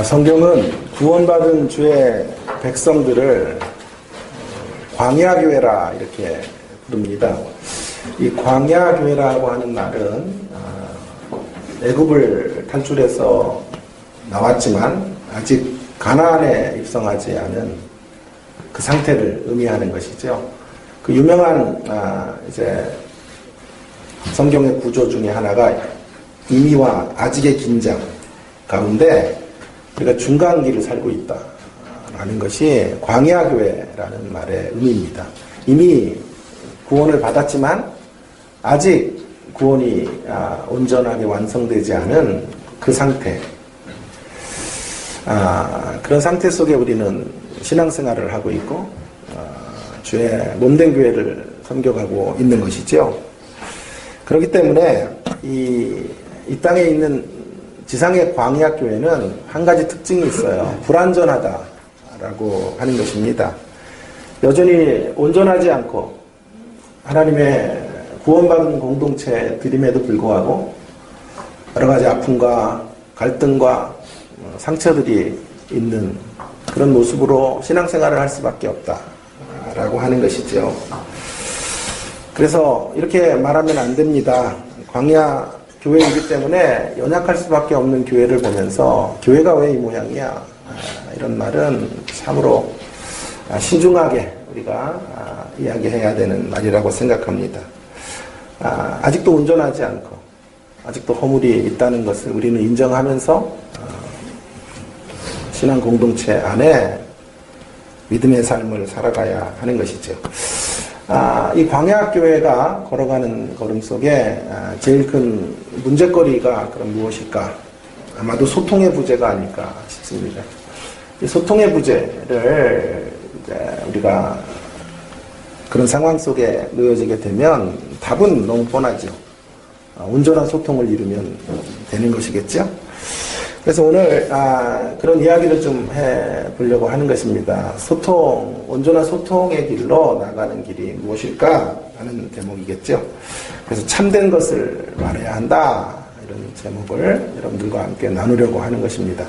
성경은 구원받은 주의 백성들을 광야교회라 이렇게 부릅니다. 이 광야교회라고 하는 말은 애굽을 탈출해서 나왔지만 아직 가나안에 입성하지 않은 그 상태를 의미하는 것이죠. 그 유명한 이제 성경의 구조 중에 하나가 이미와 아직의 긴장 가운데 우리가 중간기를 살고 있다라는 것이 광야교회라는 말의 의미입니다. 이미 구원을 받았지만 아직 구원이 온전하게 완성되지 않은 그 상태, 그런 상태 속에 우리는 신앙생활을 하고 있고 주의 몸된 교회를 섬겨가고 있는 것이죠. 그렇기 때문에 이 땅에 있는 지상의 광야교회는 한 가지 특징이 있어요. 불완전하다라고 하는 것입니다. 여전히 온전하지 않고 하나님의 구원받은 공동체들임에도 불구하고 여러 가지 아픔과 갈등과 상처들이 있는 그런 모습으로 신앙생활을 할 수밖에 없다라고 하는 것이죠. 그래서 이렇게 말하면 안 됩니다. 광야 교회이기 때문에 연약할 수밖에 없는 교회를 보면서 교회가 왜 이 모양이야? 이런 말은 참으로 신중하게 우리가 이야기해야 되는 말이라고 생각합니다. 아직도 온전하지 않고 아직도 허물이 있다는 것을 우리는 인정하면서 신앙 공동체 안에 믿음의 삶을 살아가야 하는 것이죠. 이 광야교회가 걸어가는 걸음 속에 제일 큰 문제거리가 그럼 무엇일까? 아마도 소통의 부재가 아닐까 싶습니다. 이 소통의 부재를 우리가 그런 상황 속에 놓여지게 되면 답은 너무 뻔하죠. 온전한 소통을 이루면 되는 것이겠죠. 그래서 오늘 그런 이야기를 좀 해보려고 하는 것입니다. 온전한 소통의 길로 나가는 길이 무엇일까 하는 제목이겠죠. 그래서 참된 것을 말해야 한다 이런 제목을 여러분들과 함께 나누려고 하는 것입니다.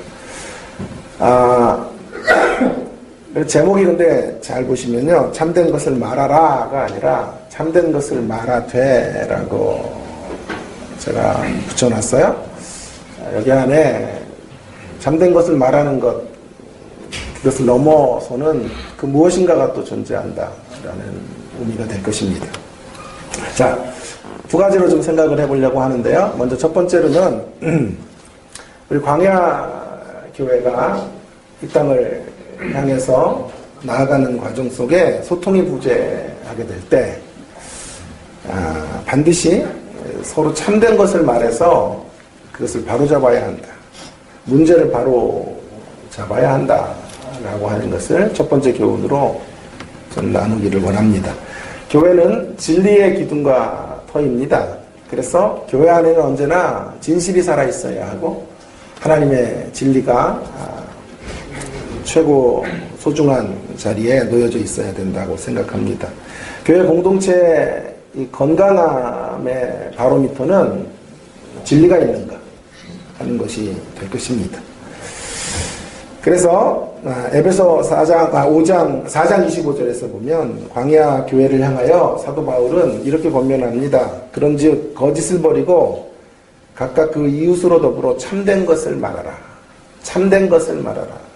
제목이 근데 잘 보시면요, 참된 것을 말하라가 아니라 참된 것을 말하되라고 제가 붙여놨어요. 여기 안에 참된 것을 말하는 것, 그것을 넘어서는 그 무엇인가가 또 존재한다라는 의미가 될 것입니다. 자, 두 가지로 좀 생각을 해보려고 하는데요. 먼저 첫 번째로는 우리 광야교회가 이 땅을 향해서 나아가는 과정 속에 소통이 부재하게 될 때 반드시 서로 참된 것을 말해서 그것을 바로잡아야 한다. 문제를 바로 잡아야 한다라고 하는 것을 첫 번째 교훈으로 저는 나누기를 원합니다. 교회는 진리의 기둥과 터입니다. 그래서 교회 안에는 언제나 진실이 살아있어야 하고 하나님의 진리가 최고 소중한 자리에 놓여져 있어야 된다고 생각합니다. 교회 공동체의 건강함의 바로미터는 진리가 있는가 하는 것이 될 것입니다. 그래서 에베소 5장 25절에서 보면 광야 교회를 향하여 사도 바울은 이렇게 권면합니다. 그런즉 거짓을 버리고 각각 그 이웃으로 더불어 참된 것을 말하라. 참된 것을 말하라.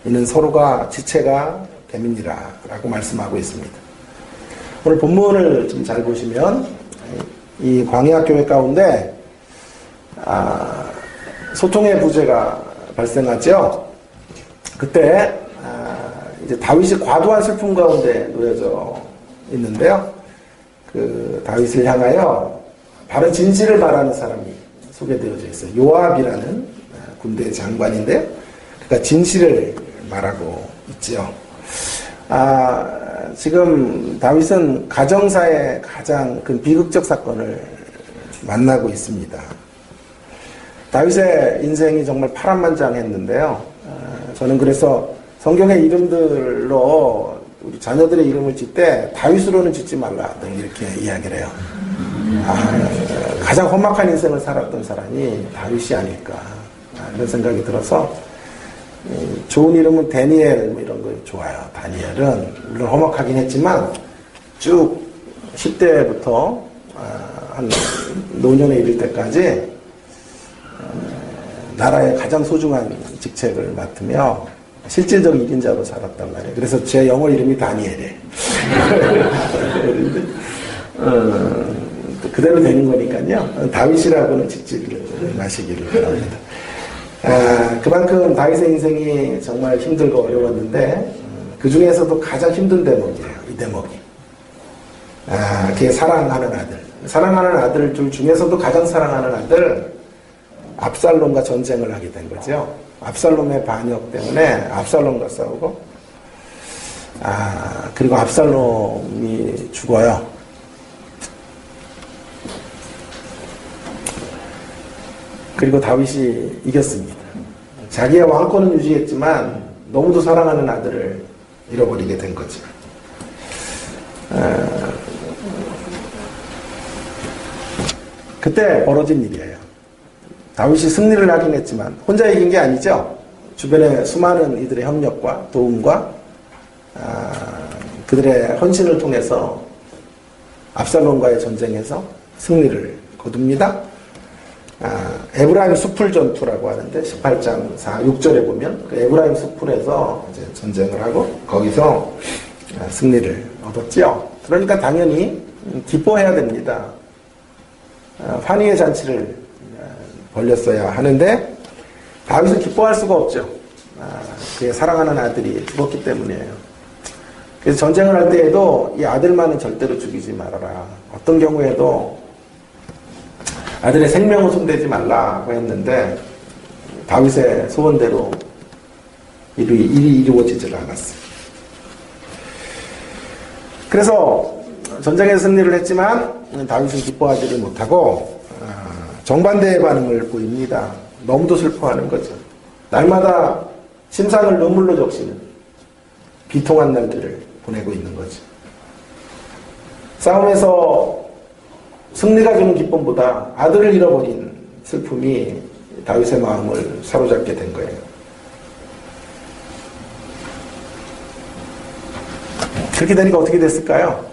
이는 서로가 지체가 됨이니라 라고 말씀하고 있습니다. 오늘 본문을 좀 잘 보시면 이 광야 교회 가운데 소통의 부재가 발생하죠. 그때 이제 다윗이 과도한 슬픔 가운데 놓여져 있는데요. 그 다윗을 향하여 바른 진실을 말하는 사람이 소개되어져 있어요. 요압이라는 군대 장관인데요. 그러니까 진실을 말하고 있죠. 지금 다윗은 가정사의 가장 큰 비극적 사건을 만나고 있습니다. 다윗의 인생이 정말 파란만장했는데요. 저는 그래서 성경의 이름들로 우리 자녀들의 이름을 짓 때 다윗으로는 짓지 말라 이렇게 이야기를 해요. 가장 험악한 인생을 살았던 사람이 다윗이 아닐까 이런 생각이 들어서 좋은 이름은 다니엘 뭐 이런 거 좋아요. 다니엘은 물론 험악하긴 했지만 쭉 10대부터 한 노년에 이를 때까지 나라의 가장 소중한 직책을 맡으며 실질적 1인자로 살았단 말이에요. 그래서 제 영어 이름이 다니엘이에요. 그대로 되는 거니까요. 다윗이라고는 짓지 마시기를 바랍니다. 그만큼 다윗의 인생이 정말 힘들고 어려웠는데 그 중에서도 가장 힘든 대목이에요. 이 대목이. 그게 사랑하는 아들. 사랑하는 아들들 중에서도 가장 사랑하는 아들 압살롬과 전쟁을 하게 된 거죠. 압살롬의 반역 때문에 압살롬과 싸우고 그리고 압살롬이 죽어요. 그리고 다윗이 이겼습니다. 자기의 왕권은 유지했지만 너무도 사랑하는 아들을 잃어버리게 된 거죠. 그때 벌어진 일이에요. 다윗이 승리를 하긴 했지만 혼자 이긴 게 아니죠. 주변의 수많은 이들의 협력과 도움과 그들의 헌신을 통해서 압살롬과의 전쟁에서 승리를 거둡니다. 에브라임 숲풀 전투라고 하는데 18장 6절에 보면 그 에브라임 숲풀에서 이제 전쟁을 하고 거기서 승리를 얻었죠. 그러니까 당연히 기뻐해야 됩니다. 환희의 잔치를 벌렸어야 하는데 다윗은 기뻐할 수가 없죠. 그의 사랑하는 아들이 죽었기 때문이에요. 그래서 전쟁을 할 때에도 이 아들만은 절대로 죽이지 말아라. 어떤 경우에도 아들의 생명을 손대지 말라고 했는데 다윗의 소원대로 일이 이루어지질 않았어요. 그래서 전쟁에서 승리를 했지만 다윗은 기뻐하지를 못하고 정반대의 반응을 보입니다. 너무도 슬퍼하는 거죠. 날마다 심상을 눈물로 적시는 비통한 날들을 보내고 있는 거죠. 싸움에서 승리가 주는 기쁨보다 아들을 잃어버린 슬픔이 다윗의 마음을 사로잡게 된 거예요. 그렇게 되니까 어떻게 됐을까요?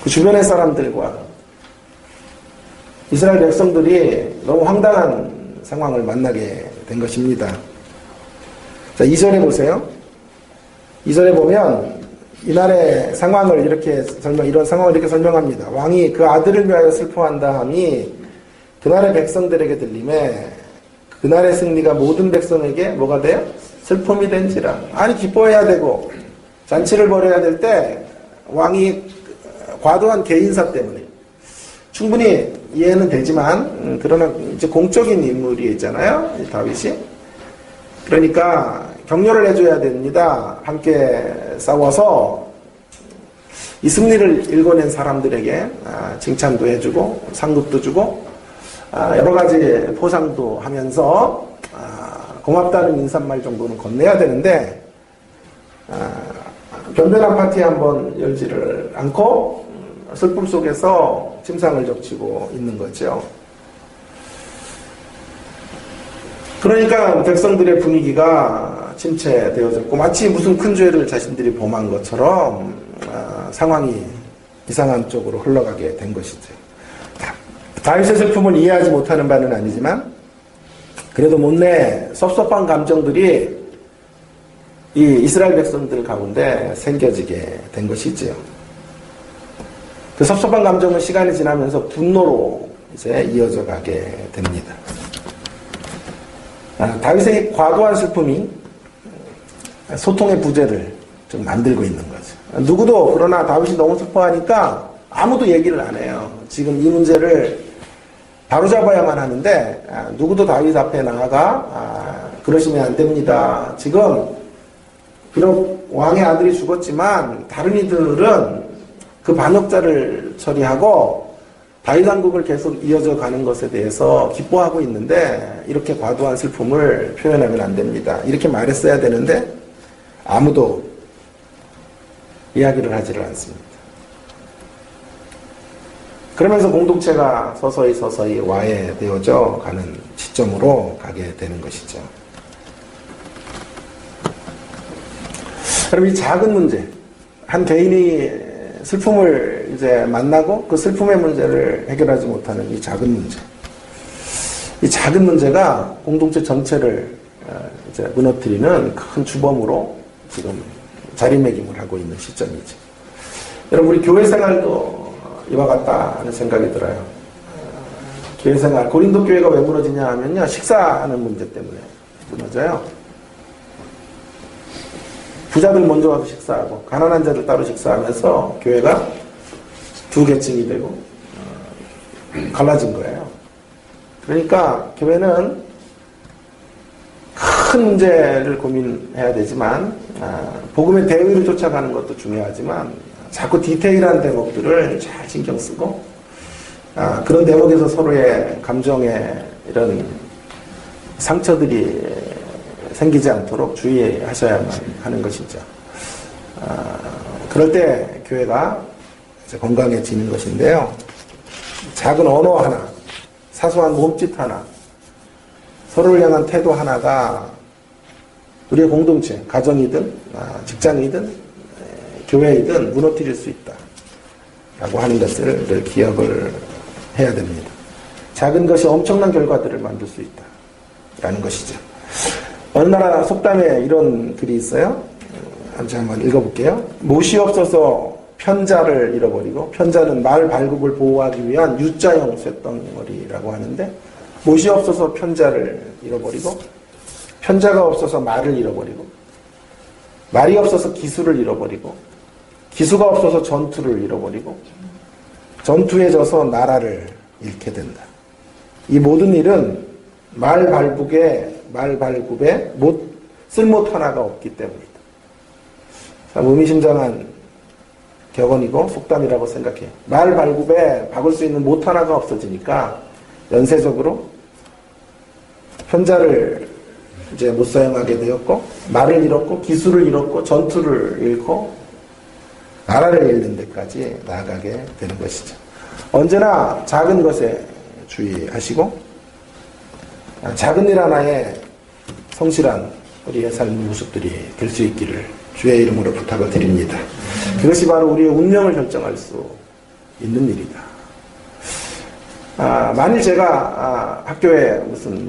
그 주변의 사람들과 이스라엘 백성들이 너무 황당한 상황을 만나게 된 것입니다. 자, 2절에 보세요. 2절에 보면 이날의 상황을 이런 상황을 이렇게 설명합니다. 왕이 그 아들을 위하여 슬퍼한다 함이 그날의 백성들에게 들림에 그날의 승리가 모든 백성에게 뭐가 돼요? 슬픔이 된지라. 아니 기뻐해야 되고 잔치를 벌여야 될 때 왕이 과도한 개인사 때문에 충분히 이해는 되지만 그러나 이제 공적인 인물이 있잖아요. 다윗이. 그러니까 격려를 해줘야 됩니다. 함께 싸워서 이 승리를 일궈낸 사람들에게 칭찬도 해주고 상급도 주고 여러 가지 포상도 하면서 고맙다는 인사말 정도는 건네야 되는데 변변한 파티 한번 열지를 않고 슬픔 속에서 침상을 적치고 있는 거죠. 그러니까 백성들의 분위기가 침체되어졌고 마치 무슨 큰 죄를 자신들이 범한 것처럼 상황이 이상한 쪽으로 흘러가게 된 것이죠. 다윗의 슬픔을 이해하지 못하는 바는 아니지만 그래도 못내 섭섭한 감정들이 이 이스라엘 백성들 가운데 생겨지게 된 것이지요. 그 섭섭한 감정은 시간이 지나면서 분노로 이제 이어져 가게 됩니다. 다윗의 과도한 슬픔이 소통의 부재를 좀 만들고 있는 거죠. 누구도 그러나 다윗이 너무 슬퍼하니까 아무도 얘기를 안 해요. 지금 이 문제를 바로잡아야만 하는데 누구도 다윗 앞에 나아가 그러시면 안 됩니다. 지금 비록 왕의 아들이 죽었지만 다른 이들은 그 반역자를 처리하고 다윗 왕국을 계속 이어져 가는 것에 대해서 기뻐하고 있는데 이렇게 과도한 슬픔을 표현하면 안 됩니다. 이렇게 말했어야 되는데 아무도 이야기를 하지를 않습니다. 그러면서 공동체가 서서히 와해되어져 가는 시점으로 가게 되는 것이죠. 그럼 이 작은 문제, 한 개인이 슬픔을 이제 만나고 그 슬픔의 문제를 해결하지 못하는 이 작은 문제. 이 작은 문제가 공동체 전체를 이제 무너뜨리는 큰 주범으로 지금 자리매김을 하고 있는 시점이죠. 여러분, 우리 교회 생활도 이와 같다 하는 생각이 들어요. 교회 생활, 고린도 교회가 왜 무너지냐 하면요, 식사하는 문제 때문에 무너져요. 부자들 먼저 와서 식사하고 가난한 자들 따로 식사하면서 교회가 두 계층이 되고 갈라진 거예요. 그러니까 교회는 큰 문제를 고민해야 되지만 복음의 대의를 쫓아가는 것도 중요하지만 자꾸 디테일한 대목들을 잘 신경 쓰고 그런 대목에서 서로의 감정에 이런 상처들이 생기지 않도록 주의하셔야만 하는 것이죠. 그럴 때 교회가 이제 건강해지는 것인데요. 작은 언어 하나, 사소한 몸짓 하나, 서로를 향한 태도 하나가 우리의 공동체, 가정이든 직장이든 교회이든 무너뜨릴 수 있다 라고 하는 것을 늘 기억을 해야 됩니다. 작은 것이 엄청난 결과들을 만들 수 있다 라는 것이죠. 어느 나라 속담에 이런 글이 있어요. 한번 읽어볼게요. 못이 없어서 편자를 잃어버리고, 편자는 말 발굽을 보호하기 위한 U자형 쇳덩어리라고 하는데, 못이 없어서 편자를 잃어버리고, 편자가 없어서 말을 잃어버리고, 말이 없어서 기술을 잃어버리고, 기수가 없어서 전투를 잃어버리고, 전투에 져서 나라를 잃게 된다. 이 모든 일은 말 발굽에 쓸못 하나가 없기 때문이다. 참 의미심장한 격언이고 속담이라고 생각해요. 말 발굽에 박을 수 있는 못 하나가 없어지니까 연쇄적으로 편자를 이제 못 사용하게 되었고, 말을 잃었고, 기술을 잃었고, 전투를 잃고, 나라를 잃는 데까지 나아가게 되는 것이죠. 언제나 작은 것에 주의하시고, 작은 일 하나에 성실한 우리의 삶의 모습들이 될 수 있기를 주의 이름으로 부탁을 드립니다. 그것이 바로 우리의 운명을 결정할 수 있는 일이다. 만일 제가 학교에 무슨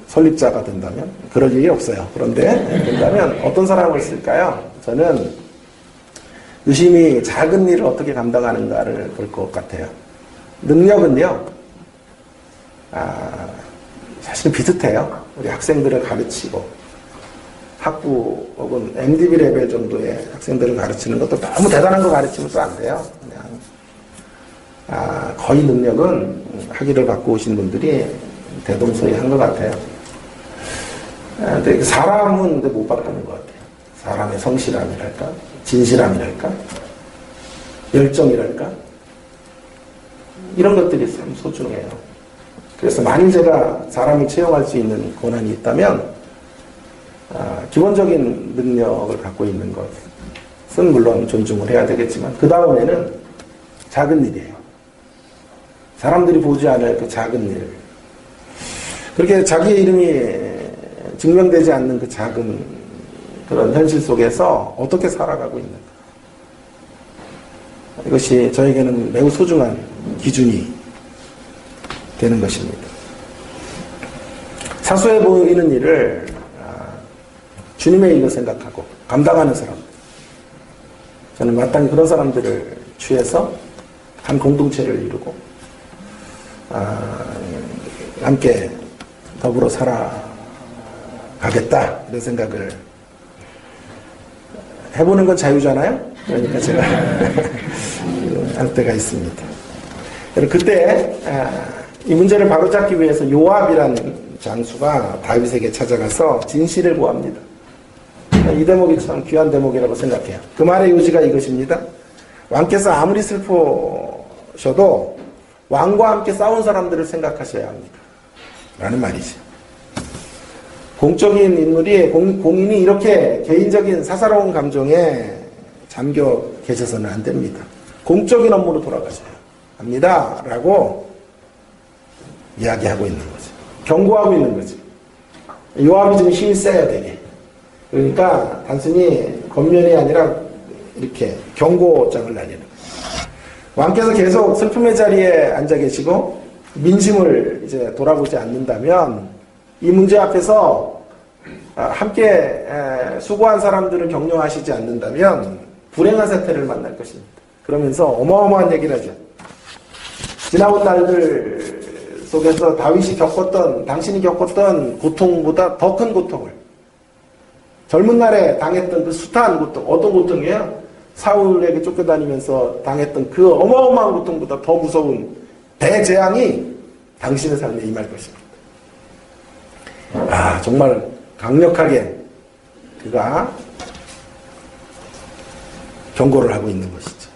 설립자가 된다면, 그럴 일이 없어요. 그런데 된다면 어떤 사람을 쓸까요? 저는 유심히 작은 일을 어떻게 감당하는가를 볼 것 같아요. 능력은요, 사실 비슷해요. 우리 학생들을 가르치고, 학부 혹은 MDB 레벨 정도의 학생들을 가르치는 것도 너무 대단한 거 가르치면 또 안 돼요. 그냥, 거의 능력은 학위를 받고 오신 분들이 대동소이한 것 같아요. 근데 사람은 못 바꾸는 것 같아요. 사람의 성실함이랄까, 진실함이랄까, 열정이랄까, 이런 것들이 참 소중해요. 그래서 만일 제가 사람을 채용할 수 있는 권한이 있다면 기본적인 능력을 갖고 있는 것은 물론 존중을 해야 되겠지만 그 다음에는 작은 일이에요. 사람들이 보지 않을 그 작은 일, 그렇게 자기의 이름이 증명되지 않는 그 작은 그런 현실 속에서 어떻게 살아가고 있는가, 이것이 저에게는 매우 소중한 기준이 되는 것입니다. 사소해 보이는 일을 주님의 일로 생각하고 감당하는 사람, 저는 마땅히 그런 사람들을 취해서 한 공동체를 이루고 함께 더불어 살아가겠다, 이런 생각을 해보는 건 자유잖아요. 그러니까 제가 할 때가 있습니다. 그때 이 문제를 바로잡기 위해서 요압이라는 장수가 다윗에게 찾아가서 진실을 구합니다. 이 대목이 참 귀한 대목이라고 생각해요. 그 말의 요지가 이것입니다. 왕께서 아무리 슬퍼셔도 왕과 함께 싸운 사람들을 생각하셔야 합니다. 라는 말이죠. 공적인 인물이, 공인이 이렇게 개인적인 사사로운 감정에 잠겨 계셔서는 안 됩니다. 공적인 업무로 돌아가셔요. 합니다. 라고 이야기하고 있는 거죠. 경고하고 있는 거죠. 요압이 좀 힘이 세야 되게. 그러니까 단순히 권면이 아니라 이렇게 경고장을 날리는 거예요. 왕께서 계속 슬픔의 자리에 앉아 계시고 민심을 이제 돌아보지 않는다면 이 문제 앞에서 함께 수고한 사람들을 격려하시지 않는다면 불행한 사태를 만날 것입니다. 그러면서 어마어마한 얘기를 하죠. 지나온 날들 속에서 다윗이 당신이 겪었던 고통보다 더 큰 고통을, 젊은 날에 당했던 그 숱한 고통, 어떤 고통이에요? 사울에게 쫓겨다니면서 당했던 그 어마어마한 고통보다 더 무서운 대재앙이 당신의 삶에 임할 것입니다. 정말 강력하게 그가 경고를 하고 있는 것이죠.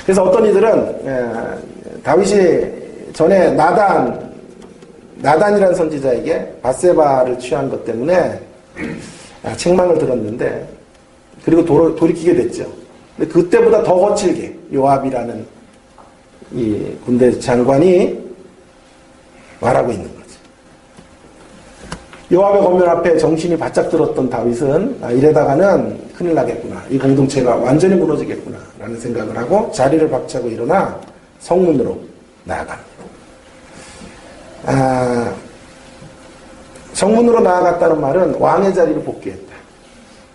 그래서 어떤 이들은 다윗이 전에 나단이라는 선지자에게 밧세바를 취한 것 때문에 책망을 들었는데, 그리고 돌이키게 됐죠. 근데 그때보다 더 거칠게 요압이라는 이 군대 장관이 말하고 있는 거죠. 요압의 권면 앞에 정신이 바짝 들었던 다윗은 이래다가는 큰일 나겠구나, 이 공동체가 완전히 무너지겠구나 라는 생각을 하고 자리를 박차고 일어나 성문으로 나아갑니다. 성문으로 나아갔다는 말은 왕의 자리를 복귀했다,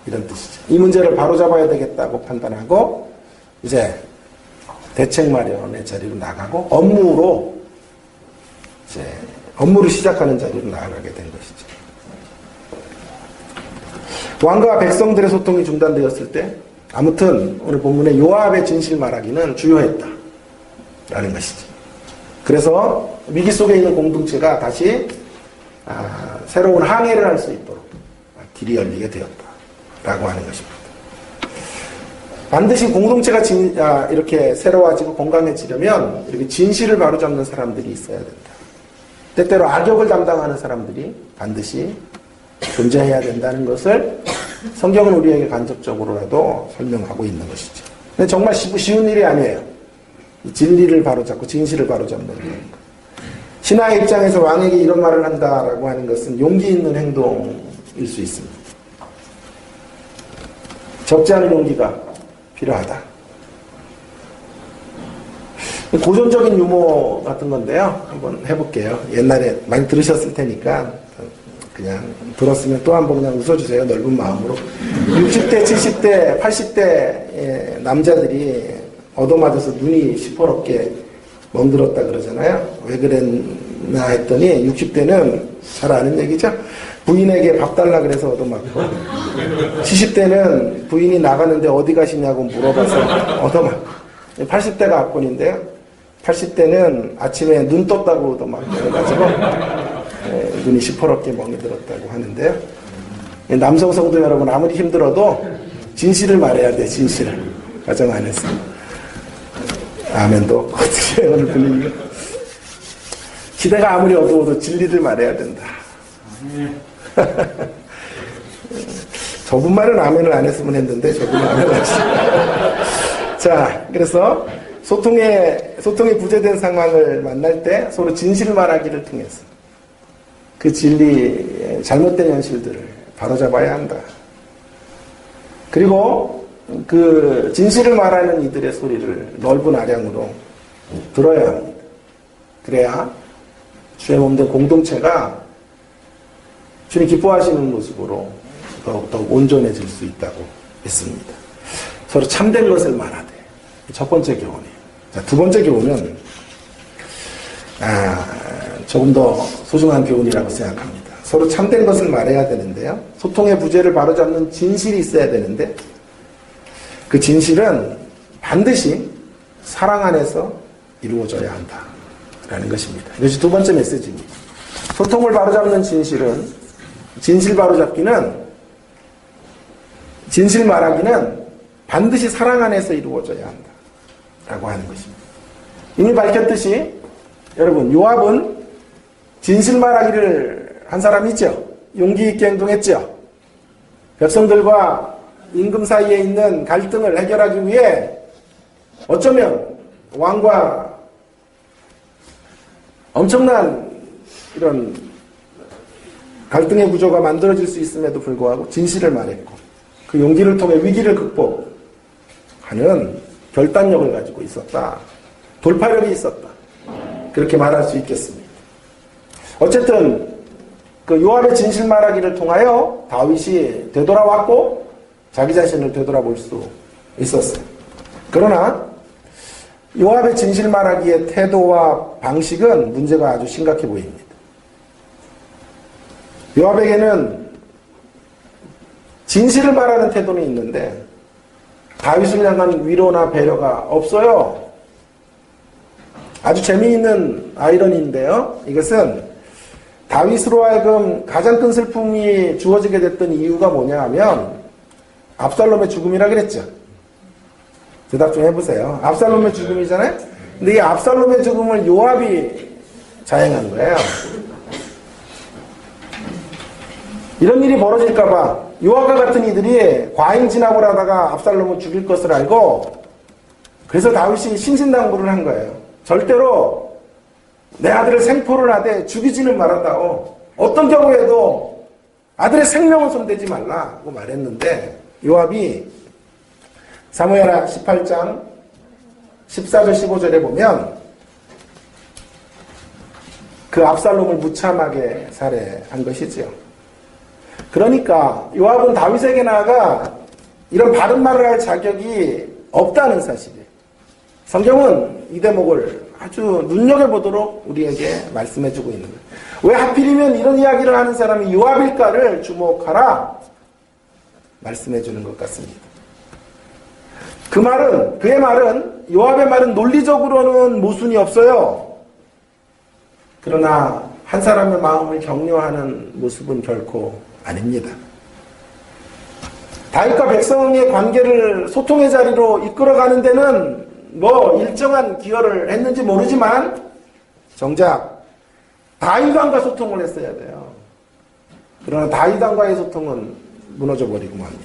이런 뜻이죠. 이 문제를 바로잡아야 되겠다고 판단하고 이제 대책 마련의 자리로 나가고 업무를 시작하는 자리로 나아가게 된 것이죠. 왕과 백성들의 소통이 중단되었을 때 아무튼 오늘 본문의 요압의 진실 말하기는 주요했다라는 것이죠. 그래서 위기 속에 있는 공동체가 다시 새로운 항해를 할 수 있도록 길이 열리게 되었다라고 하는 것입니다. 반드시 공동체가 이렇게 새로워지고 건강해지려면 이렇게 진실을 바로잡는 사람들이 있어야 된다. 때때로 악역을 담당하는 사람들이 반드시 존재해야 된다는 것을 성경은 우리에게 간접적으로라도 설명하고 있는 것이죠. 근데 정말 쉬운 일이 아니에요. 진리를 바로잡고 진실을 바로잡는 것. 신하의 입장에서 왕에게 이런 말을 한다라고 하는 것은 용기 있는 행동일 수 있습니다. 적지 않은 용기가 필요하다. 고전적인 유머 같은 건데요. 한번 해볼게요. 옛날에 많이 들으셨을 테니까 그냥 들었으면 또 한번 그냥 웃어주세요. 넓은 마음으로. 60대, 70대, 80대 남자들이 얻어맞아서 눈이 시퍼렇게 멍들었다 그러잖아요. 왜 그랬나 했더니 60대는 잘 아는 얘기죠. 부인에게 밥 달라 그래서 얻어맞고 70대는 부인이 나가는데 어디 가시냐고 물어봐서 얻어맞고 80대가 압권인데요. 80대는 아침에 눈 떴다고 얻어맞고 그래가지고 눈이 시퍼렇게 멍이 들었다고 하는데요. 남성 성도 여러분, 아무리 힘들어도 진실을 말해야 돼. 진실을. 가정 안에서. 아멘도 어떻게 오늘 분위기가. 시대가 아무리 어두워도 진리를 말해야 된다. 저분만은 아멘을 안 했으면 했는데 저분은 아멘을 했어요. 자, 그래서 소통이 부재된 상황을 만날 때 서로 진실을 말하기를 통해서 그 진리, 잘못된 현실들을 바로잡아야 한다. 그리고 그 진실을 말하는 이들의 소리를 넓은 아량으로 들어야 합니다. 그래야 주의 몸된 공동체가 주님 기뻐하시는 모습으로 더욱더 온전해질 수 있다고 믿습니다. 서로 참된 것을 말하되. 첫 번째 교훈이에요. 자, 두 번째 교훈은 조금 더 소중한 교훈이라고 생각합니다. 서로 참된 것을 말해야 되는데요. 소통의 부재를 바로잡는 진실이 있어야 되는데 그 진실은 반드시 사랑 안에서 이루어져야 한다라는 것입니다. 이것이 두 번째 메시지입니다. 소통을 바로잡는 진실 바로잡기는, 진실 말하기는 반드시 사랑 안에서 이루어져야 한다라고 하는 것입니다. 이미 밝혔듯이 여러분, 요압은 진실 말하기를 한 사람이죠. 용기 있게 행동했죠. 백성들과 임금 사이에 있는 갈등을 해결하기 위해 어쩌면 왕과 엄청난 이런 갈등의 구조가 만들어질 수 있음에도 불구하고 진실을 말했고 그 용기를 통해 위기를 극복하는 결단력을 가지고 있었다. 돌파력이 있었다. 그렇게 말할 수 있겠습니다. 어쨌든 그 요압의 진실 말하기를 통하여 다윗이 되돌아왔고 자기 자신을 되돌아볼 수 있었어요. 그러나 요압의 진실 말하기의 태도와 방식은 문제가 아주 심각해 보입니다. 요압에게는 진실을 말하는 태도는 있는데 다윗을 향한 위로나 배려가 없어요. 아주 재미있는 아이러니인데요. 이것은 다윗으로 하여금 가장 큰 슬픔이 주어지게 됐던 이유가 뭐냐 하면 압살롬의 죽음이라 그랬죠. 대답 좀 해보세요. 압살롬의 죽음이잖아요. 근데 이 압살롬의 죽음을 요압이 자행한 거예요. 이런 일이 벌어질까봐 요압과 같은 이들이 과잉진압을 하다가 압살롬을 죽일 것을 알고 그래서 다윗이 신신당부를 한 거예요. 절대로 내 아들을 생포를 하되 죽이지는 말았다오. 어떤 경우에도 아들의 생명은 손대지 말라고 말했는데 요압이 사무엘하 18장 14절 15절에 보면 그 압살롬을 무참하게 살해한 것이지요. 그러니까 요압은 다윗에게 나아가 이런 바른 말을 할 자격이 없다는 사실이에요. 성경은 이 대목을 아주 눈여겨보도록 우리에게 말씀해주고 있는 거예요. 왜 하필이면 이런 이야기를 하는 사람이 요압일까를 주목하라 말씀해주는 것 같습니다. 그의 말은 요압의 말은 논리적으로는 모순이 없어요. 그러나 한 사람의 마음을 격려하는 모습은 결코 아닙니다. 다윗과 백성의 관계를 소통의 자리로 이끌어가는 데는 일정한 기여를 했는지 모르지만 정작 다윗 왕과 소통을 했어야 돼요. 그러나 다윗 왕과의 소통은 무너져 버리고 맙니다.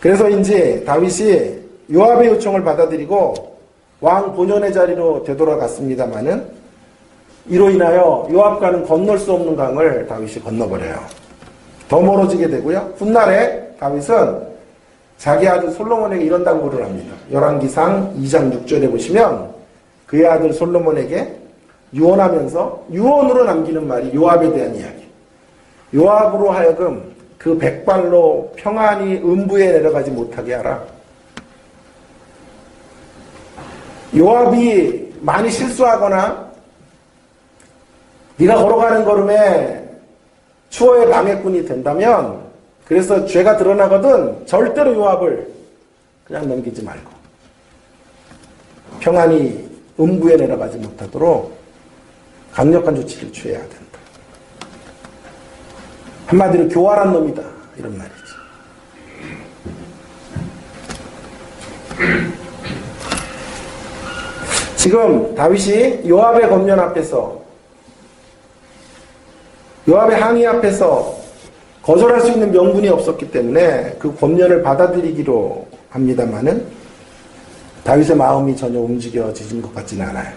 그래서인지 다윗이 요압의 요청을 받아들이고 왕 본연의 자리로 되돌아갔습니다마는 이로 인하여 요압과는 건널 수 없는 강을 다윗이 건너버려요. 더 멀어지게 되고요. 훗날에 다윗은 자기 아들 솔로몬에게 이런 당부를 합니다. 열왕기상 2장 6절에 보시면 그의 아들 솔로몬에게 유언하면서 유언으로 남기는 말이 요압에 대한 이야기. 요압으로 하여금 그 백발로 평안히 음부에 내려가지 못하게 하라. 요압이 많이 실수하거나 네가 걸어가는 걸음에 추호의 방해꾼이 된다면 그래서 죄가 드러나거든 절대로 요압을 그냥 넘기지 말고 평안히 음부에 내려가지 못하도록 강력한 조치를 취해야 된다. 한마디로 교활한 놈이다 이런 말이지. 지금 다윗이 요압의 권면 앞에서 요압의 항의 앞에서 거절할 수 있는 명분이 없었기 때문에 그 권면을 받아들이기로 합니다마는 다윗의 마음이 전혀 움직여지는 것 같지는 않아요.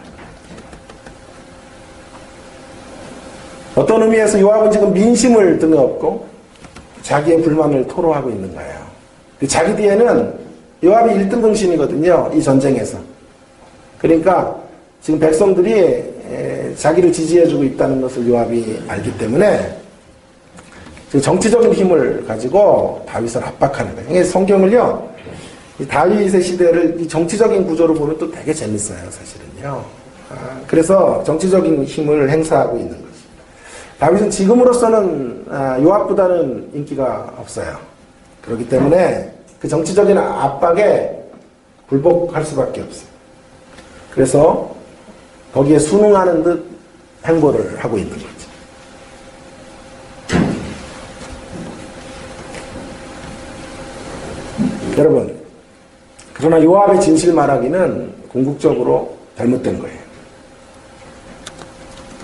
어떤 의미에서 요압은 지금 민심을 등에 업고 자기의 불만을 토로하고 있는 거예요. 자기 뒤에는 요압이 1등 공신이거든요. 이 전쟁에서. 그러니까 지금 백성들이 자기를 지지해주고 있다는 것을 요압이 알기 때문에 정치적인 힘을 가지고 다윗을 압박하는 거예요. 성경을요, 다윗의 시대를 이 정치적인 구조로 보면 또 되게 재밌어요, 사실은요. 그래서 정치적인 힘을 행사하고 있는 거죠. 다윗은 지금으로서는 요압보다는 인기가 없어요. 그렇기 때문에 그 정치적인 압박에 굴복할 수밖에 없어요. 그래서 거기에 순응하는 듯 행보를 하고 있는 거죠. 여러분, 그러나 요압의 진실 말하기는 궁극적으로 잘못된 거예요.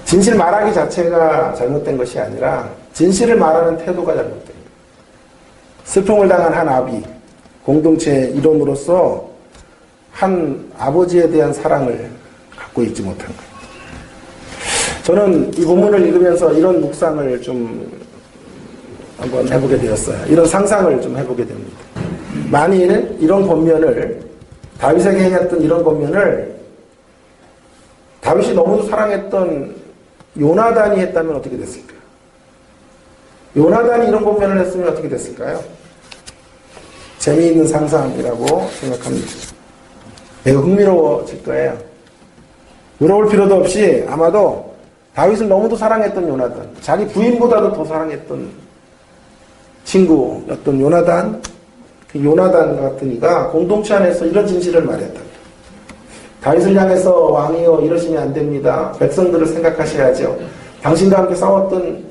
진실 말하기 자체가 잘못된 것이 아니라 진실을 말하는 태도가 잘못된 거예요. 슬픔을 당한 한 아비, 공동체의 일원으로서 한 아버지에 대한 사랑을 갖고 있지 못한 거예요. 저는 이 본문을 읽으면서 이런 묵상을 좀 한번 해보게 되었어요. 이런 상상을 좀 해보게 됩니다. 만일 이런 권면을, 다윗에게 행했던 이런 권면을 다윗이 너무도 사랑했던 요나단이 했다면 어떻게 됐을까? 요나단이 이런 권면을 했으면 어떻게 됐을까요? 재미있는 상상이라고 생각합니다. 매우 흥미로워질 거예요. 물어볼 필요도 없이 아마도 다윗을 너무도 사랑했던 요나단, 자기 부인보다도 더 사랑했던 친구였던 요나단, 그 요나단 같은 이가 공동체 안에서 이런 진실을 말했다. 다윗을 향해서 왕이여 이러시면 안 됩니다. 백성들을 생각하셔야죠. 당신과 함께 싸웠던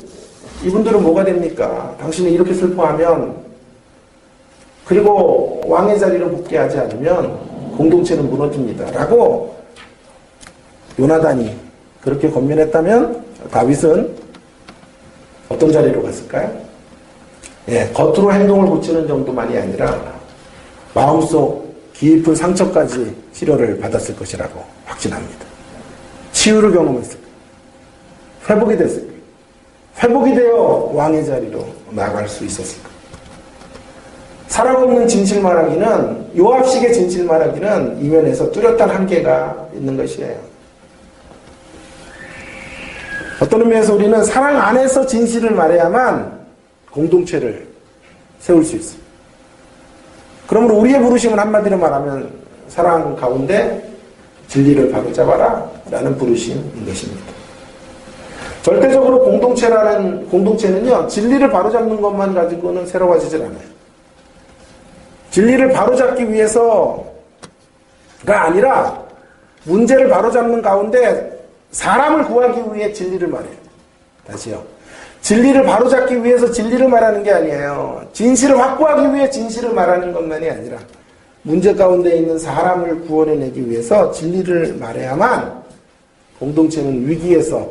이분들은 뭐가 됩니까? 당신이 이렇게 슬퍼하면, 그리고 왕의 자리로 복귀하지 않으면 공동체는 무너집니다. 라고 요나단이 그렇게 권면했다면 다윗은 어떤 자리로 갔을까요? 예, 겉으로 행동을 고치는 정도만이 아니라 마음속 깊은 상처까지 치료를 받았을 것이라고 확신합니다. 치유를 경험했을 거예요. 회복이 됐을 거예요. 회복이 되어 왕의 자리로 나아갈 수 있었을 거예요. 사랑 없는 진실 말하기는, 요압식의 진실 말하기는 이면에서 뚜렷한 한계가 있는 것이에요. 어떤 의미에서 우리는 사랑 안에서 진실을 말해야만 공동체를 세울 수 있어요. 그러므로 우리의 부르심은 한마디로 말하면 사랑 가운데 진리를 바로잡아라 라는 부르심인 것입니다. 절대적으로 공동체는요, 진리를 바로잡는 것만 가지고는 새로워지질 않아요. 진리를 바로잡기 위해서가 아니라 문제를 바로잡는 가운데 사람을 구하기 위해 진리를 말해요. 다시요. 진리를 바로잡기 위해서 진리를 말하는 게 아니에요. 진실을 확보하기 위해 진실을 말하는 것만이 아니라 문제 가운데 있는 사람을 구원해내기 위해서 진리를 말해야만 공동체는 위기에서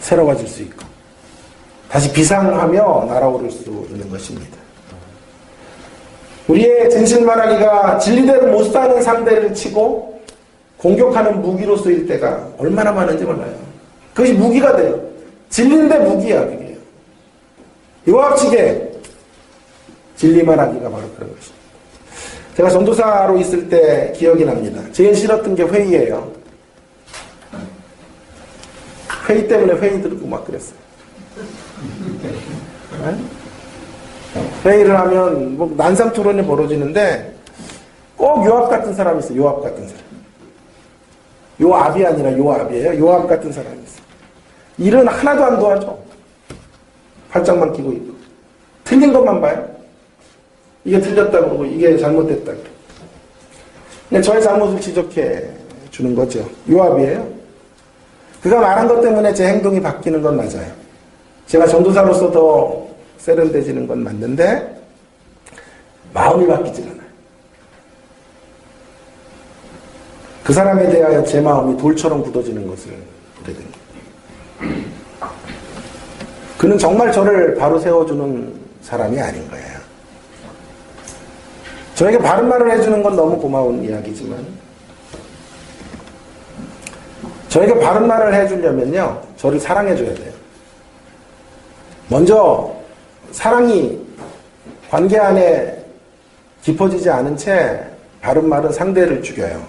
새로워질 수 있고 다시 비상하며 날아오를 수 있는 것입니다. 우리의 진실 말하기가 진리대로 못 사는 상대를 치고 공격하는 무기로 쓰일 때가 얼마나 많은지 몰라요. 그것이 무기가 돼요. 진리인데 무기야, 그게. 요압식의 진리 말하기가 바로 그런 것입니다. 제가 전도사로 있을 때 기억이 납니다. 제일 싫었던 게 회의예요. 회의 때문에 회의 들고 막 그랬어요. 네? 회의를 하면 뭐 난상 토론이 벌어지는데 꼭 요압 같은 사람이 있어요. 요압 같은 사람. 요압이 아니라 요압이에요. 요압 같은 사람이 있어요. 일은 하나도 안 도와줘. 팔짱만 끼고 있고. 틀린 것만 봐요. 이게 틀렸다고 그러고 이게 잘못됐다고 그러고. 그냥 저의 잘못을 지적해 주는 거죠. 요압이에요. 그가 말한 것 때문에 제 행동이 바뀌는 건 맞아요. 제가 전도사로서 더 세련돼지는 건 맞는데 마음이 바뀌질 않아요. 그 사람에 대하여 제 마음이 돌처럼 굳어지는 것을 보게 됩니다. 그는 정말 저를 바로 세워주는 사람이 아닌 거예요. 저에게 바른 말을 해주는 건 너무 고마운 이야기지만 저에게 바른 말을 해주려면요, 저를 사랑해줘야 돼요. 먼저 사랑이 관계 안에 깊어지지 않은 채 바른 말은 상대를 죽여요.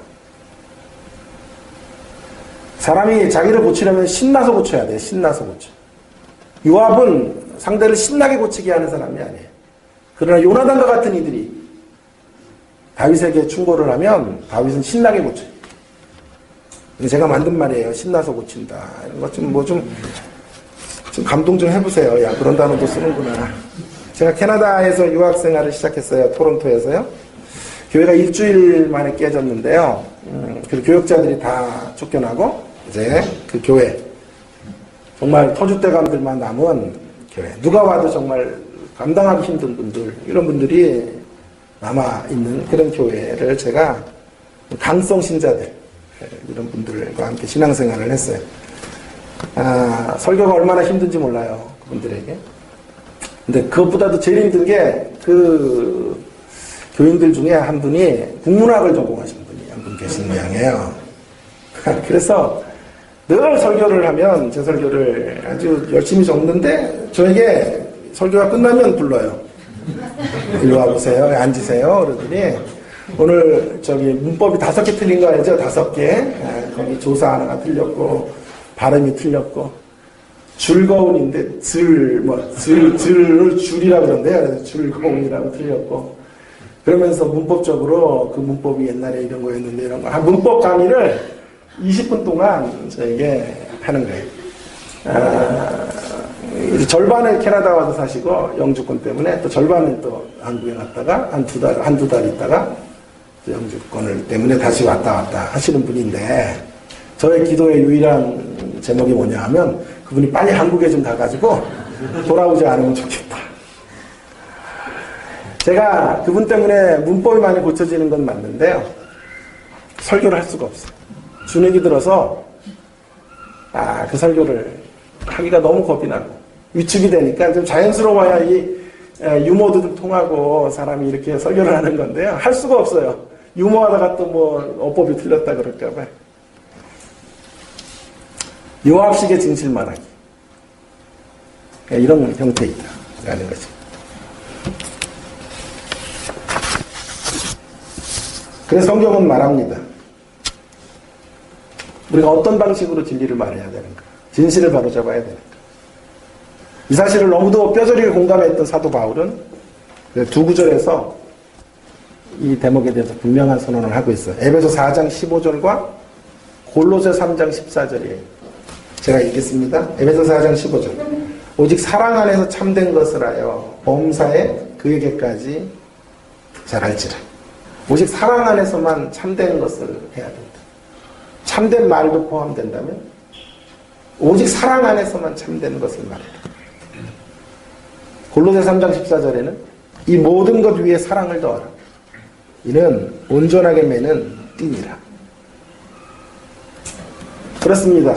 사람이 자기를 고치려면 신나서 고쳐야 돼요. 신나서 고쳐. 요압은 상대를 신나게 고치게 하는 사람이 아니에요. 그러나 요나단과 같은 이들이 다윗에게 충고를 하면 다윗은 신나게 고쳐요. 제가 만든 말이에요. 신나서 고친다. 이런 것 좀 감동 좀 해보세요. 야, 그런 단어도 쓰는구나. 제가 캐나다에서 유학 생활을 시작했어요. 토론토에서요. 교회가 일주일 만에 깨졌는데요. 그리고 교역자들이 다 쫓겨나고 이제 그 교회 정말 터줏대감들만 남은 교회. 누가 와도 정말 감당하기 힘든 분들, 이런 분들이 남아있는 그런 교회를 제가 강성 신자들, 이런 분들과 함께 신앙생활을 했어요. 설교가 얼마나 힘든지 몰라요. 그분들에게. 근데 그것보다도 제일 힘든 게 그 교인들 중에 한 분이 국문학을 전공하신 분이 한 분 계신 모양이에요. 그래서 늘 설교를 하면 제 설교를 아주 열심히 적는데 저에게 설교가 끝나면 불러요. 일로 와보세요. 앉으세요. 그러더니 오늘 저기 문법이 5개 틀린 거 알죠? 5개. 거기 조사 하나가 틀렸고 발음이 틀렸고 즐거운인데 줄이라고 그러는데요. 그래서 즐거운이라고 틀렸고 그러면서 문법적으로 그 문법이 옛날에 이런 거였는데 이런 거 문법 강의를 20분 동안 저에게 하는 거예요. 절반을 캐나다 와서 사시고 영주권 때문에 또 절반은 또 한국에 갔다가 한두 달 있다가 영주권을 때문에 다시 왔다 하시는 분인데 저의 기도의 유일한 제목이 뭐냐 하면 그분이 빨리 한국에 좀 가가지고 돌아오지 않으면 좋겠다. 제가 그분 때문에 문법이 많이 고쳐지는 건 맞는데요. 설교를 할 수가 없어요. 주눅이 들어서 그 설교를 하기가 너무 겁이 나고 위축이 되니까 좀 자연스러워야 이 유머도 좀 통하고 사람이 이렇게 설교를 하는 건데요. 할 수가 없어요. 유머하다가 또 뭐 어법이 틀렸다 그럴까 봐요. 요압식의 진실 말하기. 이런 형태이다라는 거죠. 그래서 성경은 말합니다. 우리가 어떤 방식으로 진리를 말해야 되는가? 진실을 바로잡아야 되는가? 이 사실을 너무도 뼈저리게 공감했던 사도 바울은 두 구절에서 이 대목에 대해서 분명한 선언을 하고 있어요. 에베소 4장 15절과 골로새 3장 14절이에요. 제가 읽겠습니다. 에베소 4장 15절. 오직 사랑 안에서 참된 것을 하여 범사에 그에게까지 잘할지라. 오직 사랑 안에서만 참된 것을 해야 된다. 참된 말도 포함된다면 오직 사랑 안에서만 참된 것을 말해라. 골로새 3장 14절에는 이 모든 것 위에 사랑을 더하라. 이는 온전하게 매는 띠니라. 그렇습니다.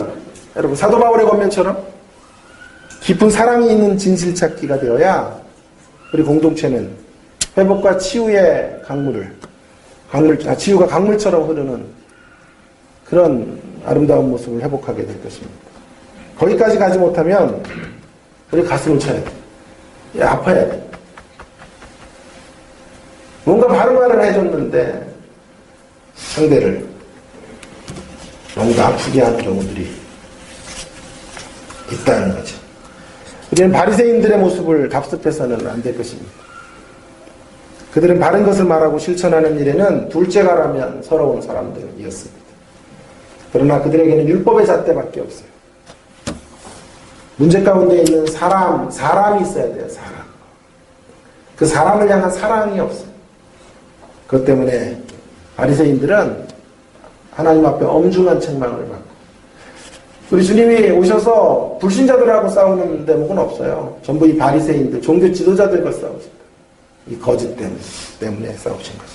여러분 사도 바울의 권면처럼 깊은 사랑이 있는 진실 찾기가 되어야 우리 공동체는 회복과 치유의 치유가 강물처럼 흐르는 그런 아름다운 모습을 회복하게 될 것입니다. 거기까지 가지 못하면 우리 가슴을 쳐야 돼. 아파야 돼. 뭔가 바른 말을 해줬는데 상대를 너무 아프게 하는 경우들이 있다는 거죠. 우리는 바리새인들의 모습을 답습해서는 안 될 것입니다. 그들은 바른 것을 말하고 실천하는 일에는 둘째가라면 서러운 사람들이었습니다. 그러나 그들에게는 율법의 잣대밖에 없어요. 문제 가운데 있는 사람이 있어야 돼요. 사람. 그 사람을 향한 사랑이 없어요. 그것 때문에 바리새인들은 하나님 앞에 엄중한 책망을 받고 우리 주님이 오셔서 불신자들하고 싸우는 대목은 없어요. 전부 이 바리새인들, 종교 지도자들과 싸우십니다. 이 거짓 때문에 싸우신 거죠.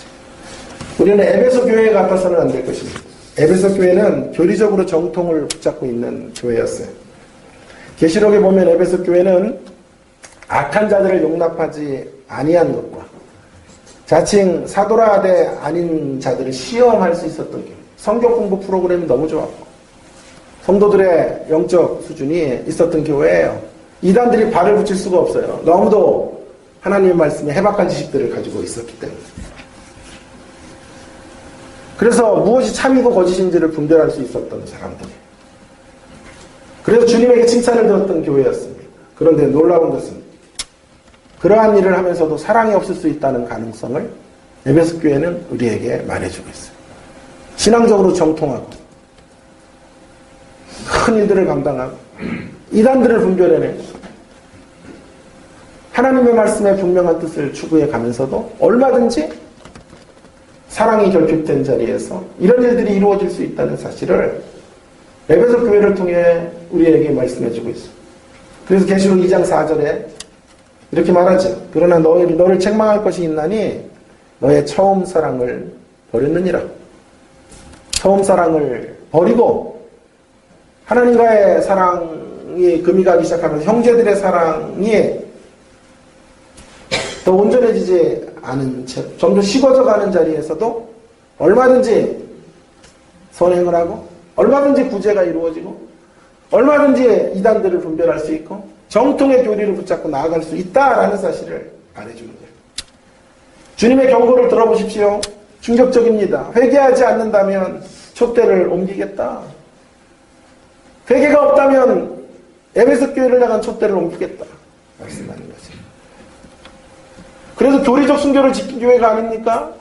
우리는 에베소 교회에 같아서는 안 될 것입니다. 에베소 교회는 교리적으로 정통을 붙잡고 있는 교회였어요. 계시록에 보면 에베소 교회는 악한 자들을 용납하지 아니한 것과 자칭 사도라 하되 아닌 자들을 시험할 수 있었던 교회. 성경 공부 프로그램이 너무 좋았고 성도들의 영적 수준이 있었던 교회예요. 이단들이 발을 붙일 수가 없어요. 너무도 하나님의 말씀에 해박한 지식들을 가지고 있었기 때문에. 그래서 무엇이 참이고 거짓인지를 분별할 수 있었던 사람들이에요. 그래서 주님에게 칭찬을 들었던 교회였습니다. 그런데 놀라운 것은 그러한 일을 하면서도 사랑이 없을 수 있다는 가능성을 에베소 교회는 우리에게 말해주고 있어요. 신앙적으로 정통하고 큰 일들을 감당하고 이단들을 분별해내고 하나님의 말씀에 분명한 뜻을 추구해 가면서도 얼마든지 사랑이 결핍된 자리에서 이런 일들이 이루어질 수 있다는 사실을 에베소 교회를 통해 우리에게 말씀해주고 있어요. 그래서 계시록 2장 4절에 이렇게 말하죠. 그러나 너를 책망할 것이 있나니 너의 처음 사랑을 버렸느니라. 처음 사랑을 버리고 하나님과의 사랑이 금이 가기 시작하면서 형제들의 사랑이 더 온전해지지 않은 채 점점 식어져 가는 자리에서도 얼마든지 선행을 하고 얼마든지 구제가 이루어지고 얼마든지 이단들을 분별할 수 있고 정통의 교리를 붙잡고 나아갈 수 있다라는 사실을 말해주는 거예요. 주님의 경고를 들어보십시오. 충격적입니다. 회개하지 않는다면 촛대를 옮기겠다. 회개가 없다면 에베소 교회를 향한 촛대를 옮기겠다. 말씀하는 거죠. 그래서 교리적 순교를 지킨 교회가 아닙니까?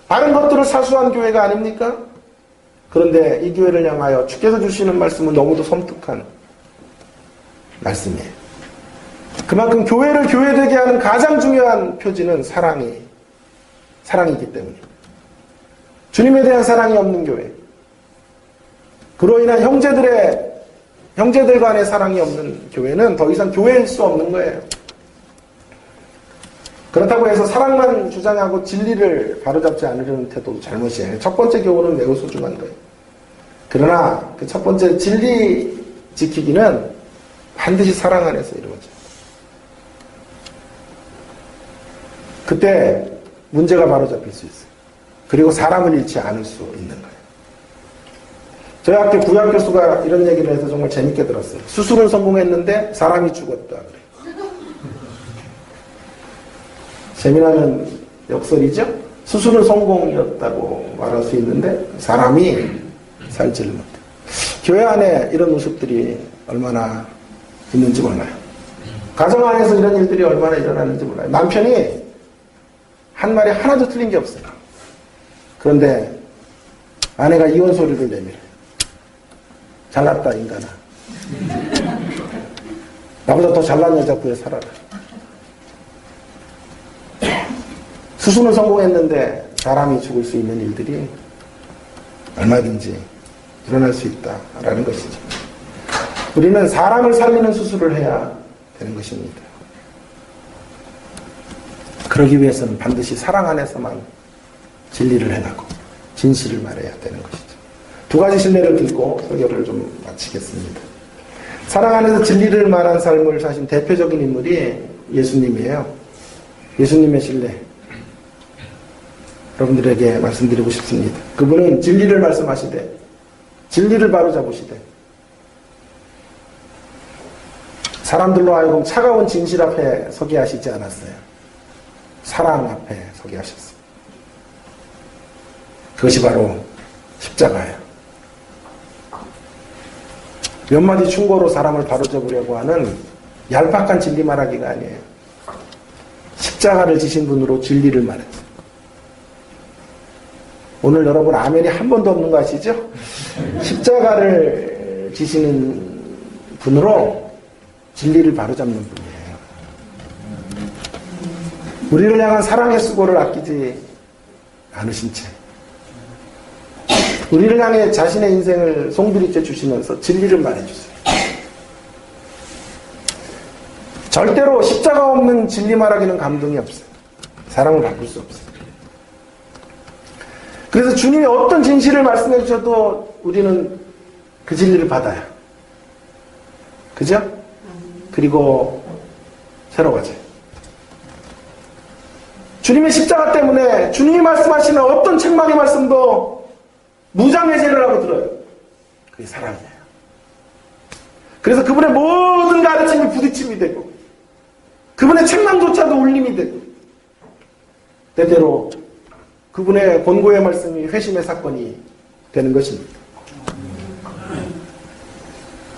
다른 것들을 사수한 교회가 아닙니까? 그런데 이 교회를 향하여 주께서 주시는 말씀은 너무도 섬뜩한 말씀이에요. 그만큼 교회를 교회되게 하는 가장 중요한 표지는 사랑이기 때문에 주님에 대한 사랑이 없는 교회, 그로 인한 형제들 간의 사랑이 없는 교회는 더 이상 교회일 수 없는 거예요. 그렇다고 해서 사랑만 주장하고 진리를 바로잡지 않으려는 태도도 잘못이에요. 첫 번째 교훈은 매우 소중한 거예요. 그러나 그 첫 번째 진리 지키기는 반드시 사랑 안에서 이루어져요. 그때 문제가 바로잡힐 수 있어요. 그리고 사람을 잃지 않을 수 있는 거예요. 저희 학교 구약교수가 이런 얘기를 해서 정말 재밌게 들었어요. 수술은 성공했는데 사람이 죽었다 그래요. 재미나는 역설이죠? 수술은 성공이었다고 말할 수 있는데 사람이 살지를 못해요. 교회 안에 이런 모습들이 얼마나 있는지 몰라요. 가정 안에서 이런 일들이 얼마나 일어나는지 몰라요. 남편이 한 말이 하나도 틀린 게 없어요. 그런데 아내가 이혼 소리를 내밀어요. 잘났다 인간아. 나보다 더 잘난 여자 구해 살아라. 수술은 성공했는데 사람이 죽을 수 있는 일들이 얼마든지 일어날 수 있다라는 것이죠. 우리는 사람을 살리는 수술을 해야 되는 것입니다. 그러기 위해서는 반드시 사랑 안에서만 진리를 행하고 진실을 말해야 되는 것이죠. 두 가지 신뢰를 들고 설교를 좀 마치겠습니다. 사랑 안에서 진리를 말한 삶을 사신 대표적인 인물이 예수님이에요. 예수님의 신뢰. 여러분들에게 말씀드리고 싶습니다. 그분은 진리를 말씀하시되 진리를 바로잡으시되 사람들로 하여금 차가운 진실 앞에 서게 하시지 않았어요. 사랑 앞에 서게 하셨어요. 그것이 바로 십자가예요. 몇 마디 충고로 사람을 바로잡으려고 하는 얄팍한 진리 말하기가 아니에요. 십자가를 지신 분으로 진리를 말했어요. 오늘 여러분 아멘이 한 번도 없는 거 아시죠? 십자가를 지시는 분으로 진리를 바로잡는 분이에요. 우리를 향한 사랑의 수고를 아끼지 않으신 채 우리를 향해 자신의 인생을 송두리째 주시면서 진리를 말해주세요. 절대로 십자가 없는 진리 말하기는 감동이 없어요. 사람을 바꿀 수 없어요. 그래서 주님이 어떤 진실을 말씀해 주셔도 우리는 그 진리를 받아요. 그죠? 그리고 새로워져요. 주님의 십자가 때문에 주님이 말씀하시는 어떤 책망의 말씀도 무장해제를 하고 들어요. 그게 사랑이에요. 그래서 그분의 모든 가르침이 부딪힘이 되고 그분의 책망조차도 울림이 되고 때때로 그분의 권고의 말씀이 회심의 사건이 되는 것입니다.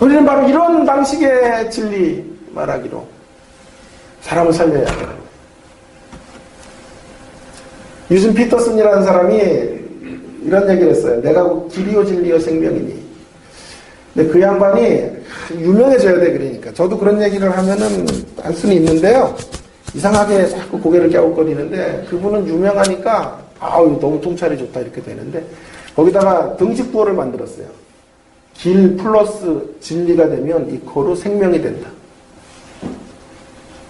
우리는 바로 이런 방식의 진리 말하기로 사람을 살려야 해요. 유진 피터슨이라는 사람이 이런 얘기를 했어요. 내가 길이요 진리요 생명이니. 근데 그 양반이 유명해져야 돼 그러니까. 저도 그런 얘기를 하면은 할 수는 있는데요. 이상하게 자꾸 고개를 갸웃거리는데 그분은 유명하니까 아우 너무 통찰이 좋다 이렇게 되는데 거기다가 등식부호를 만들었어요. 길 플러스 진리가 되면 이코로 생명이 된다.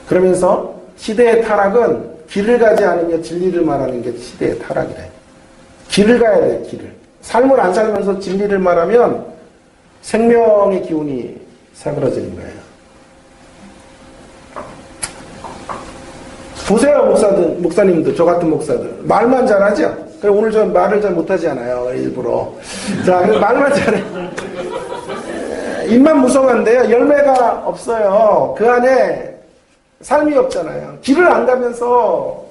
그러면서 시대의 타락은 길을 가지 않으며 진리를 말하는 게 시대의 타락이래. 길을 가야 돼, 길을. 삶을 안 살면서 진리를 말하면 생명의 기운이 사그라지는 거예요. 보세요, 목사님들, 저 같은 목사들. 말만 잘하죠? 그래, 오늘 좀 말을 잘 못하지 않아요, 일부러. 자, 그래서 말만 잘해. 입만 무성한데요, 열매가 없어요. 그 안에 삶이 없잖아요. 길을 안 가면서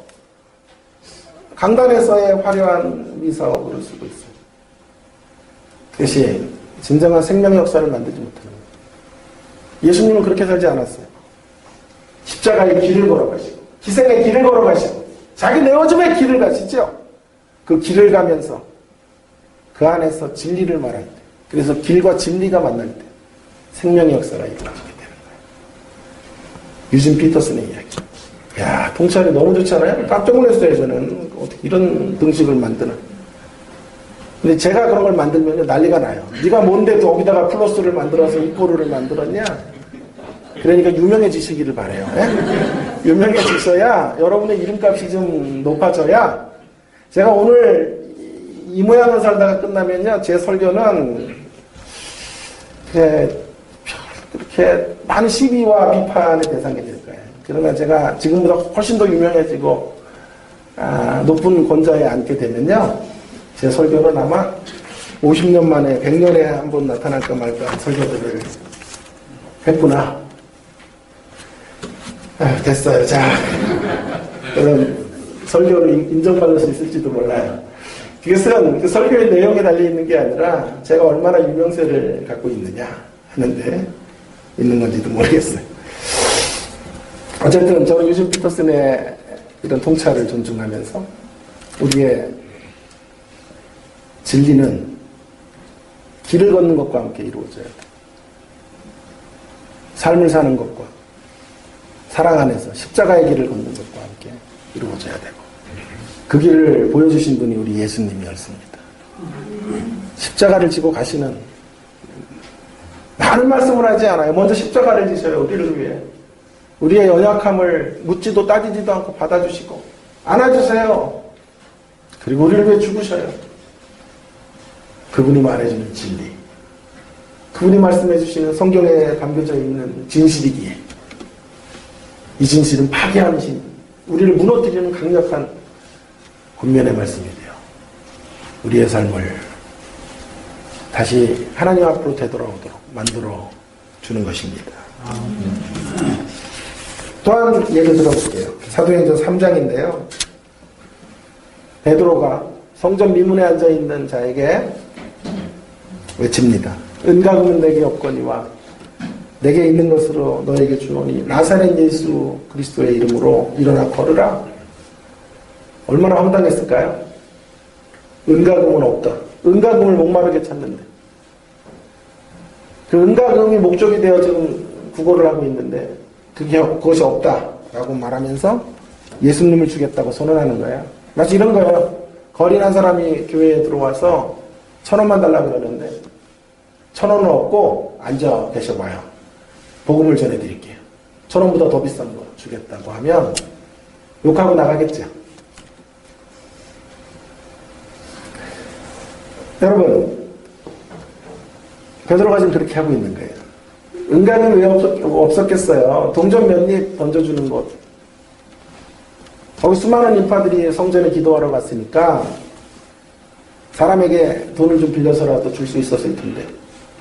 강단에서의 화려한 미사업으로 쓰고 있어요. 그것이 진정한 생명의 역사를 만들지 못하는 거예요. 예수님은 그렇게 살지 않았어요. 십자가의 길을 걸어가시고, 희생의 길을 걸어가시고, 자기 내어줌의 길을 가시죠. 그 길을 가면서 그 안에서 진리를 말할 때, 그래서 길과 진리가 만날 때 생명의 역사가 이루어지게 되는 거예요. 유진 피터슨의 이야기. 야, 통찰이 너무 좋잖아요. 깜짝 놀랐어요, 저는. 어떻게 이런 등식을 만드나. 근데 제가 그런 걸 만들면 난리가 나요. 네가 뭔데 거기다가 플러스를 만들어서 이꼬르를 만들었냐? 그러니까 유명해지시기를 바라요. 예? 유명해지셔야 여러분의 이름값이 좀 높아져야. 제가 오늘 이 모양을 살다가 끝나면요, 제 설교는 그렇게 많은 시비와 비판의 대상이 될 거예요. 그러나 제가 지금보다 훨씬 더 유명해지고 높은 권좌에 앉게 되면요, 제 설교는 아마 50년 만에 100년에 한 번 나타날까 말까 한 설교들을 했구나. 됐어요. 자, 그런 설교를 인정받을 수 있을지도 몰라요. 그것은 그 설교의 내용에 달려있는 게 아니라 제가 얼마나 유명세를 갖고 있느냐 하는데 있는 건지도 모르겠어요. 어쨌든 저는 유진 피터슨의 이런 통찰을 존중하면서 우리의 진리는 길을 걷는 것과 함께 이루어져야 돼. 삶을 사는 것과 사랑 안에서 십자가의 길을 걷는 것과 함께 이루어져야 되고, 그 길을 보여주신 분이 우리 예수님이었습니다. 십자가를 지고 가시는, 많은 말씀을 하지 않아요. 먼저 십자가를 지셔요. 우리를 위해. 우리의 연약함을 묻지도 따지지도 않고 받아주시고 안아주세요. 그리고 우리를 위해 죽으셔요. 그분이 말해주는 진리, 그분이 말씀해주시는 성경에 담겨져 있는 진실이기에 이 진실은 파괴하는 신, 우리를 무너뜨리는 강력한 권면의 말씀이 돼요. 우리의 삶을 다시 하나님 앞으로 되돌아오도록 만들어 주는 것입니다. 또한 예를 들어볼게요. 사도행전 3장인데요. 베드로가 성전 미문에 앉아있는 자에게 외칩니다. 은과 금은 내게 없거니와 내게 있는 것으로 너에게 주노니 나사렛 예수 그리스도의 이름으로 일어나 걸으라. 얼마나 황당했을까요? 은과 금은 없다. 은과 금을 목마르게 찾는데, 그 은과 금이 목적이 되어 지금 구걸을 하고 있는데 그것이 없다라고 말하면서 예수님을 주겠다고 선언하는 거예요. 마치 이런 거예요. 거린 한 사람이 교회에 들어와서 1,000원만 달라고 그러는데 1,000원은 없고 앉아 계셔봐요. 복음을 전해드릴게요. 1,000원보다 더 비싼 거 주겠다고 하면 욕하고 나가겠죠. 여러분, 베드로가 지금 그렇게 하고 있는 거예요. 은가는 왜 없었겠어요? 동전 몇 입 던져주는 곳. 거기 수많은 인파들이 성전에 기도하러 갔으니까 사람에게 돈을 좀 빌려서라도 줄 수 있었을 텐데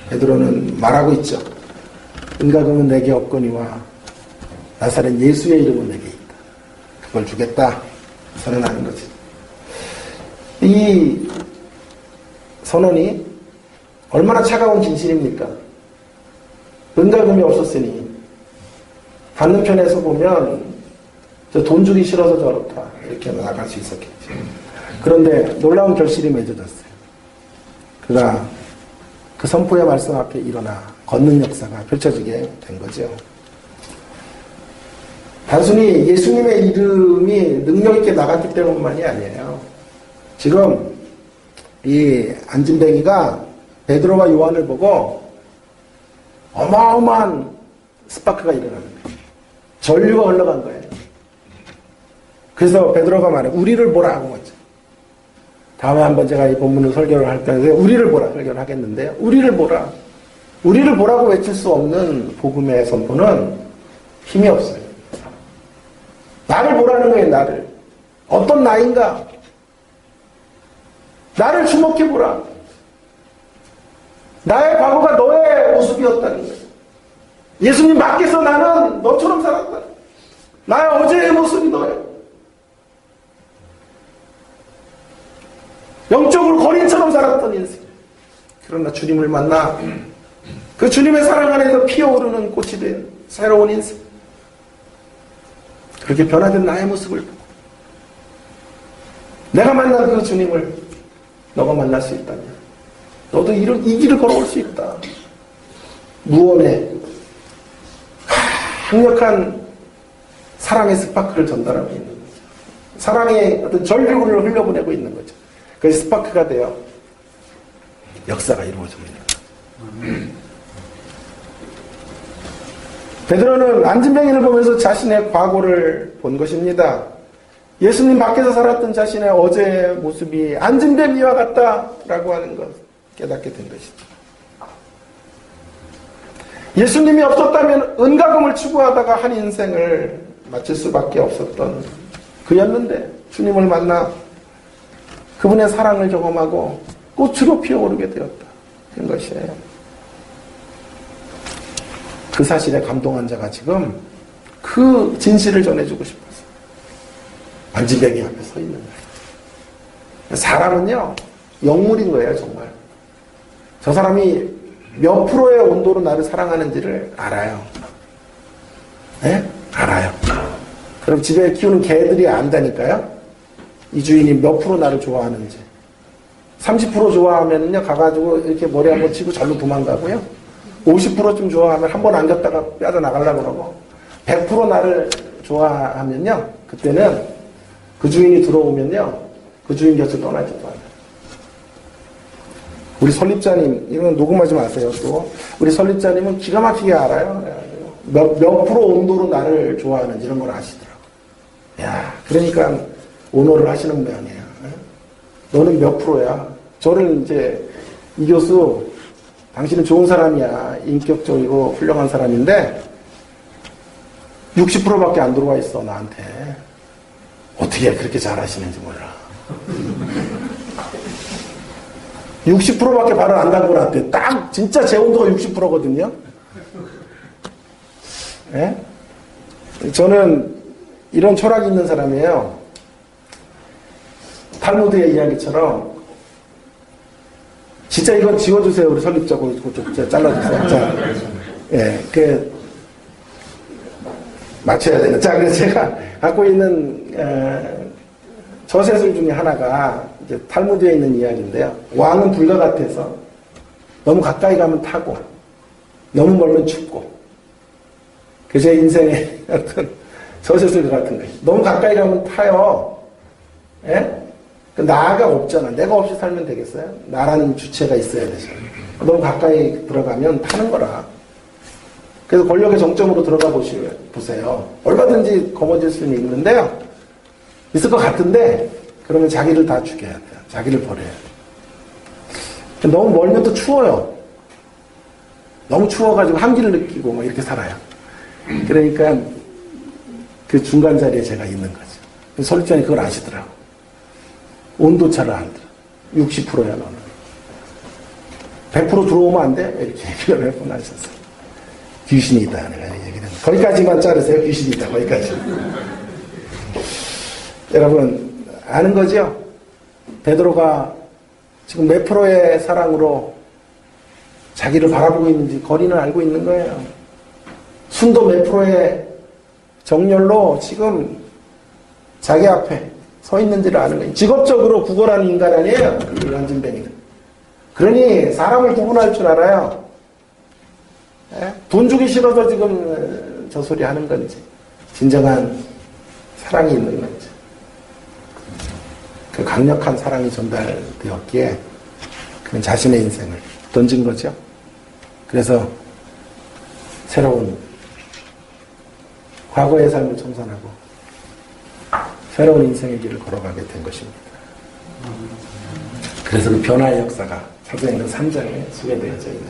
베드로는 말하고 있죠. 은과 금은 내게 없거니와 나사렛 예수의 이름은 내게 있다. 그걸 주겠다 선언하는 거지. 이 선언이 얼마나 차가운 진실입니까? 은과 금이 없었으니 받는 편에서 보면 돈 주기 싫어서 저렇다 이렇게 나갈 수 있었겠지. 그런데 놀라운 결실이 맺어졌어요. 그가 그 선포의 말씀 앞에 일어나 걷는 역사가 펼쳐지게 된 거죠. 단순히 예수님의 이름이 능력 있게 나갔기 때문만이 아니에요. 지금 이 안진뱅이가 베드로와 요한을 보고 어마어마한 스파크가 일어나는 거예요. 전류가 흘러간 거예요. 그래서 베드로가 말해, 우리를 보라 하고 왔죠. 다음에 한번 제가 이 본문을 설교를 할 때 우리를 보라 설교를 하겠는데요. 우리를 보라. 우리를 보라고 외칠 수 없는 복음의 선포는 힘이 없어요. 나를 보라는 거예요. 나를. 어떤 나인가? 나를 주목해보라. 나의 과거가 너의 모습이었다는 거예요. 예수님 밖에서 나는 너처럼 살았다. 나의 어제의 모습이 너예요. 영적으로 거린처럼 살았던 인생. 그러나 주님을 만나 그 주님의 사랑 안에서 피어오르는 꽃이 된 새로운 인생. 그렇게 변화된 나의 모습을 보고 내가 만난 그 주님을 너가 만날 수 있다면 너도 이 길을 걸어올 수 있다. 무언의 강력한 사랑의 스파크를 전달하고 있는 거죠. 사랑의 어떤 전류를 흘려보내고 있는 거죠. 그래서 스파크가 되어 역사가 이루어집니다. 베드로는 안진뱅이를 보면서 자신의 과거를 본 것입니다. 예수님 밖에서 살았던 자신의 어제의 모습이 안진뱅이와 같다라고 하는 것 깨닫게 된 것이죠. 예수님이 없었다면 은가금을 추구하다가 한 인생을 마칠 수밖에 없었던 그였는데 주님을 만나 그분의 사랑을 경험하고 꽃으로 피어오르게 되었다. 그런 것이에요. 그 사실에 감동한 자가 지금 그 진실을 전해주고 싶어서 안진뱅이 앞에 서 있는 거예요. 사람은요, 영물인 거예요, 정말. 저 사람이 몇 프로의 온도로 나를 사랑하는지를 알아요. 네? 알아요. 그럼 집에 키우는 개들이 안다니까요. 이 주인이 몇 프로 나를 좋아하는지. 30% 좋아하면요, 가가지고 이렇게 머리 한번 치고 절로 도망가고요. 50%좀 좋아하면 한 번 안겼다가 빼다 나가려고 그러고, 100% 나를 좋아하면요, 그때는 그 주인이 들어오면요, 그 주인 곁을 떠나지도 않아요. 우리 설립자님, 이건 녹음하지 마세요, 또. 우리 설립자님은 기가 막히게 알아요. 몇 프로 온도로 나를 좋아하는지 이런 걸 아시더라고요. 야, 그러니까 오너를 하시는 모양이에요. 너는 몇 프로야? 저를 이제, 이 교수, 당신은 좋은 사람이야. 인격적이고 훌륭한 사람인데, 60%밖에 안 들어와 있어, 나한테. 어떻게 그렇게 잘하시는지 몰라. 60%밖에 발을 안 담고 나한테 딱, 진짜 제 온도가 60%거든요? 예? 저는 이런 철학이 있는 사람이에요. 탈무드의 이야기처럼, 진짜 이건 지워주세요. 우리 설립자, 그쪽 잘라주세요. 자, 예, 맞춰야 되는. 자, 그래서 제가 갖고 있는, 저세술 중에 하나가, 이제 탈무드에 있는 이야기인데요. 왕은 불과 같아서, 너무 가까이 가면 타고, 너무 멀면 춥고, 그 제 인생의 어떤 저세술 같은 거예요. 너무 가까이 가면 타요. 예? 나가 없잖아. 내가 없이 살면 되겠어요? 나라는 주체가 있어야 되죠. 너무 가까이 들어가면 타는 거라. 그래서 권력의 정점으로 들어가 보세요. 얼마든지 거머쥘 수는 있는데요. 있을 것 같은데, 그러면 자기를 다 죽여야 돼요. 자기를 버려야 돼요. 너무 멀면 또 추워요. 너무 추워가지고 한기를 느끼고 막 이렇게 살아요. 그러니까 그 중간 자리에 제가 있는 거죠. 설립자님 그걸 아시더라고. 온도차를 알더라. 60%야, 너는. 100% 들어오면 안 돼? 이렇게 얘기를 몇 번 하셨어요. 귀신이다. 내가 얘기를. 거기까지만 자르세요. 귀신이다. 거기까지. 여러분, 아는 거죠? 베드로가 지금 몇 프로의 사랑으로 자기를 바라보고 있는지 거리는 알고 있는 거예요. 순도 몇 프로의 정열로 지금 자기 앞에 서 있는지를 아는 거예요. 직업적으로 구걸하는 인간 아니에요. 이 안진뱅이는. 그러니 사람을 구분할 줄 알아요. 예? 돈 주기 싫어서 지금 저 소리 하는 건지 진정한 사랑이 있는 건지 그 강력한 사랑이 전달되었기에 그는 자신의 인생을 던진 거죠. 그래서 새로운 과거의 삶을 청산하고 새로운 인생의 길을 걸어가게 된 것입니다. 그래서 그 변화의 역사가 사도행전 3장에 소개되어져 있는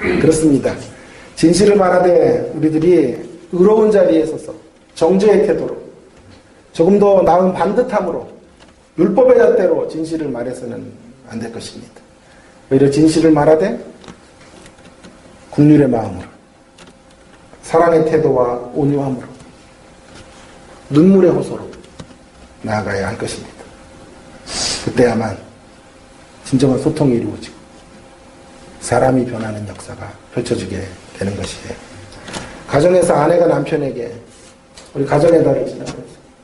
거예요. 그렇습니다. 진실을 말하되 우리들이 의로운 자리에 서서 정죄의 태도로 조금 더 나은 반듯함으로 율법의 잣대로 진실을 말해서는 안 될 것입니다. 오히려 진실을 말하되 국률의 마음으로, 사랑의 태도와 온유함으로, 눈물의 호소로 나아가야 할 것입니다. 그때야만 진정한 소통이 이루어지고 사람이 변하는 역사가 펼쳐지게 되는 것이에요. 가정에서 아내가 남편에게, 우리 가정의 달을 지나면서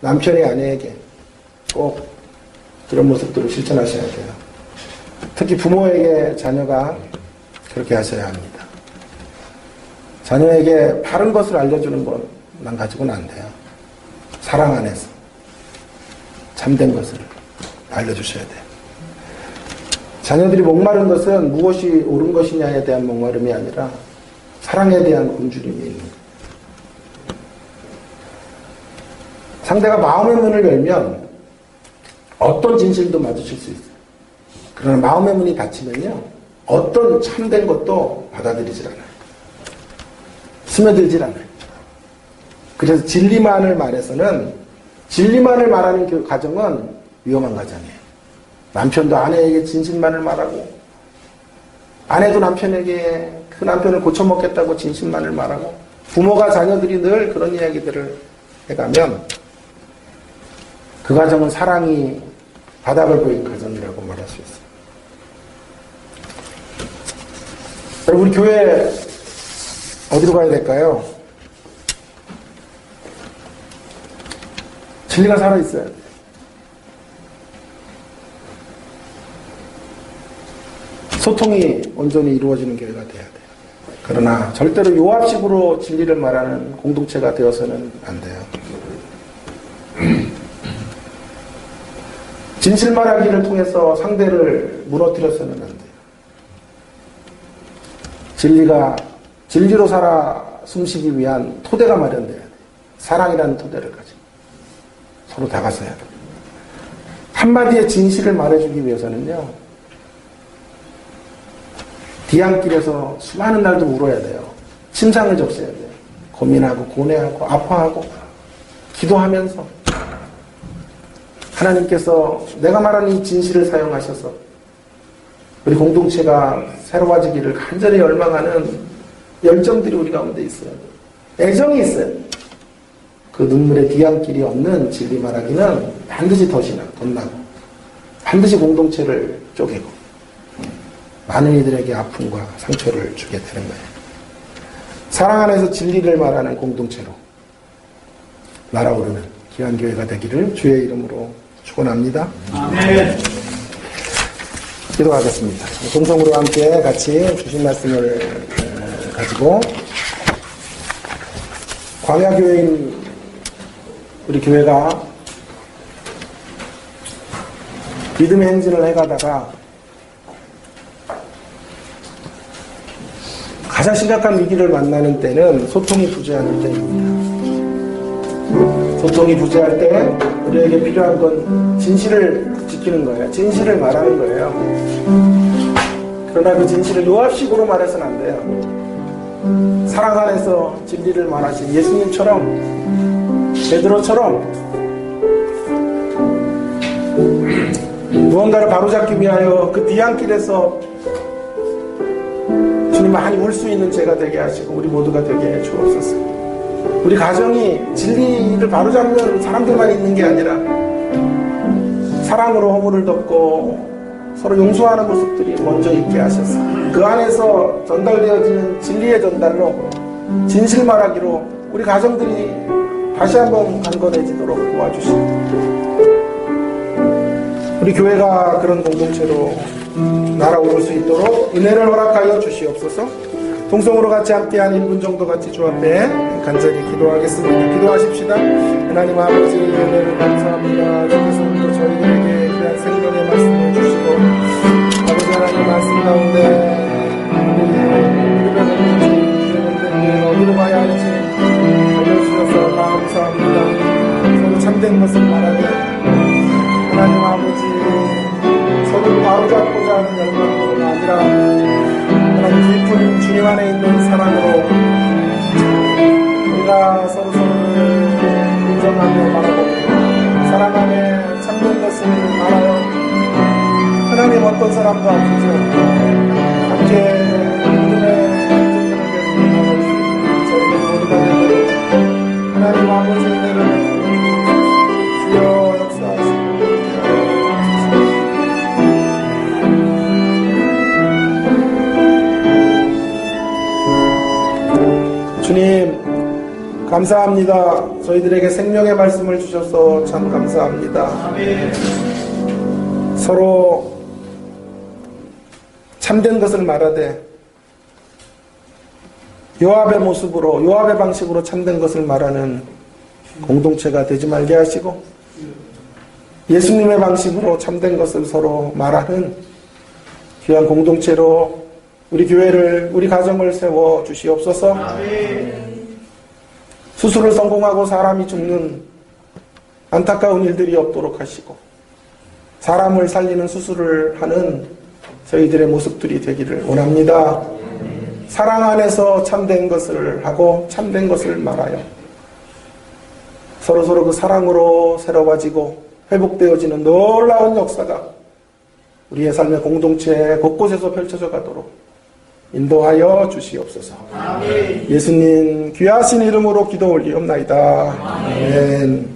남편이 아내에게 꼭 그런 모습들을 실천하셔야 돼요. 특히 부모에게 자녀가 그렇게 하셔야 합니다. 자녀에게 바른 것을 알려주는 것만 가지고는 안 돼요. 사랑 안에서 참된 것을 알려주셔야 돼요. 자녀들이 목마른 것은 무엇이 옳은 것이냐에 대한 목마름이 아니라 사랑에 대한 굶주림이 있는 거예요. 상대가 마음의 문을 열면 어떤 진실도 마주칠 수 있어요. 그러나 마음의 문이 닫히면요, 어떤 참된 것도 받아들이질 않아요. 스며들질 않아요. 그래서 진리만을 말해서는, 진리만을 말하는 그 가정은 위험한 가정이에요. 남편도 아내에게 진실만을 말하고, 아내도 남편에게 그 남편을 고쳐먹겠다고 진실만을 말하고, 부모가 자녀들이 늘 그런 이야기들을 해가면 그 가정은 사랑이 바닥을 보인 가정이라고 말할 수 있어요. 우리 교회 어디로 가야 될까요? 진리가 살아있어야 돼요. 소통이 온전히 이루어지는 교회가 돼야 돼요. 그러나 절대로 요합식으로 진리를 말하는 공동체가 되어서는 안 돼요. 진실 말하기를 통해서 상대를 무너뜨려서는 안 돼요. 진리로 살아 숨쉬기 위한 토대가 마련돼야 돼요. 사랑이라는 토대를 가지고 서로 다가서야 돼요. 한마디의 진실을 말해주기 위해서는요, 뒤안길에서 수많은 날도 울어야 돼요. 침상을 적셔야 돼요. 고민하고 고뇌하고 아파하고 기도하면서 하나님께서 내가 말하는 이 진실을 사용하셔서 우리 공동체가 새로워지기를 간절히 열망하는 열정들이 우리 가운데 있어요. 애정이 있어요. 그 눈물의 뒤안길이 없는 진리 말하기는 반드시 덧나고 반드시 공동체를 쪼개고 많은 이들에게 아픔과 상처를 주게 되는 거예요. 사랑 안에서 진리를 말하는 공동체로 날아오르는 귀한 교회가 되기를 주의 이름으로 축원합니다. 아멘. 기도하겠습니다. 동성으로 함께 같이 주신 말씀을 가지고 광야교회인 우리 교회가 믿음의 행진을 해가다가 가장 심각한 위기를 만나는 때는 소통이 부재하는 때입니다. 소통이 부재할 때 우리에게 필요한 건 진실을 지키는 거예요. 진실을 말하는 거예요. 그러나 그 진실을 요합식으로 말해서는 안 돼요. 사랑 안에서 진리를 말하신 예수님처럼, 베드로처럼 무언가를 바로잡기 위하여 그 뒤안길에서 주님 많이 울 수 있는 제가 되게 하시고 우리 모두가 되게 해 주옵소서. 우리 가정이 진리를 바로잡는 사람들만 있는 게 아니라 사랑으로 허물을 덮고 서로 용서하는 모습들이 먼저 있게 하셔서 그 안에서 전달되어지는 진리의 전달로 진실 말하기로 우리 가정들이 다시 한번 강건해지도록 도와주시고 우리 교회가 그런 공동체로 날아오를 수 있도록 은혜를 허락하여 주시옵소서. 동성으로 같이 함께한 1분 정도 같이 주 앞에 간절히 기도하겠습니다. 기도하십시다. 하나님 아버지 은혜를 감사합니다. 주께서 오늘도 저희들에게 귀한 생명의 말씀을 주시고 아버지 하나님 말씀 가운데 우리가 어디로 가야 할지 알려주셔서 감사합니다. 서로 참된 것을 말하며 하나님 아버지 서로를 바로잡고자 하는 열망으로가 아니라 하나님 깊은 주님 안에 있는 사랑으로 우리가 서로서로를 인정하며 바라보고 사랑 안에 참된 것을 말하여 하나님 어떤 사람도 아프죠. 함께 믿음의 전쟁을 계속하고 있습니다. 저에게 모두가 되도록 하나님 아버지 은혜를 주여 역사하시고 주님 감사합니다. 저희들에게 생명의 말씀을 주셔서 참 감사합니다. 서로 참된 것을 말하되 요압의 모습으로 요압의 방식으로 참된 것을 말하는 공동체가 되지 말게 하시고 예수님의 방식으로 참된 것을 서로 말하는 귀한 공동체로 우리 교회를 우리 가정을 세워 주시옵소서. 수술을 성공하고 사람이 죽는 안타까운 일들이 없도록 하시고 사람을 살리는 수술을 하는 저희들의 모습들이 되기를 원합니다. 사랑 안에서 참된 것을 하고 참된 것을 말하여 서로서로 그 사랑으로 새로워지고 회복되어지는 놀라운 역사가 우리의 삶의 공동체 곳곳에서 펼쳐져 가도록 인도하여 주시옵소서. 아멘. 예수님 귀하신 이름으로 기도 올리옵나이다. 아멘.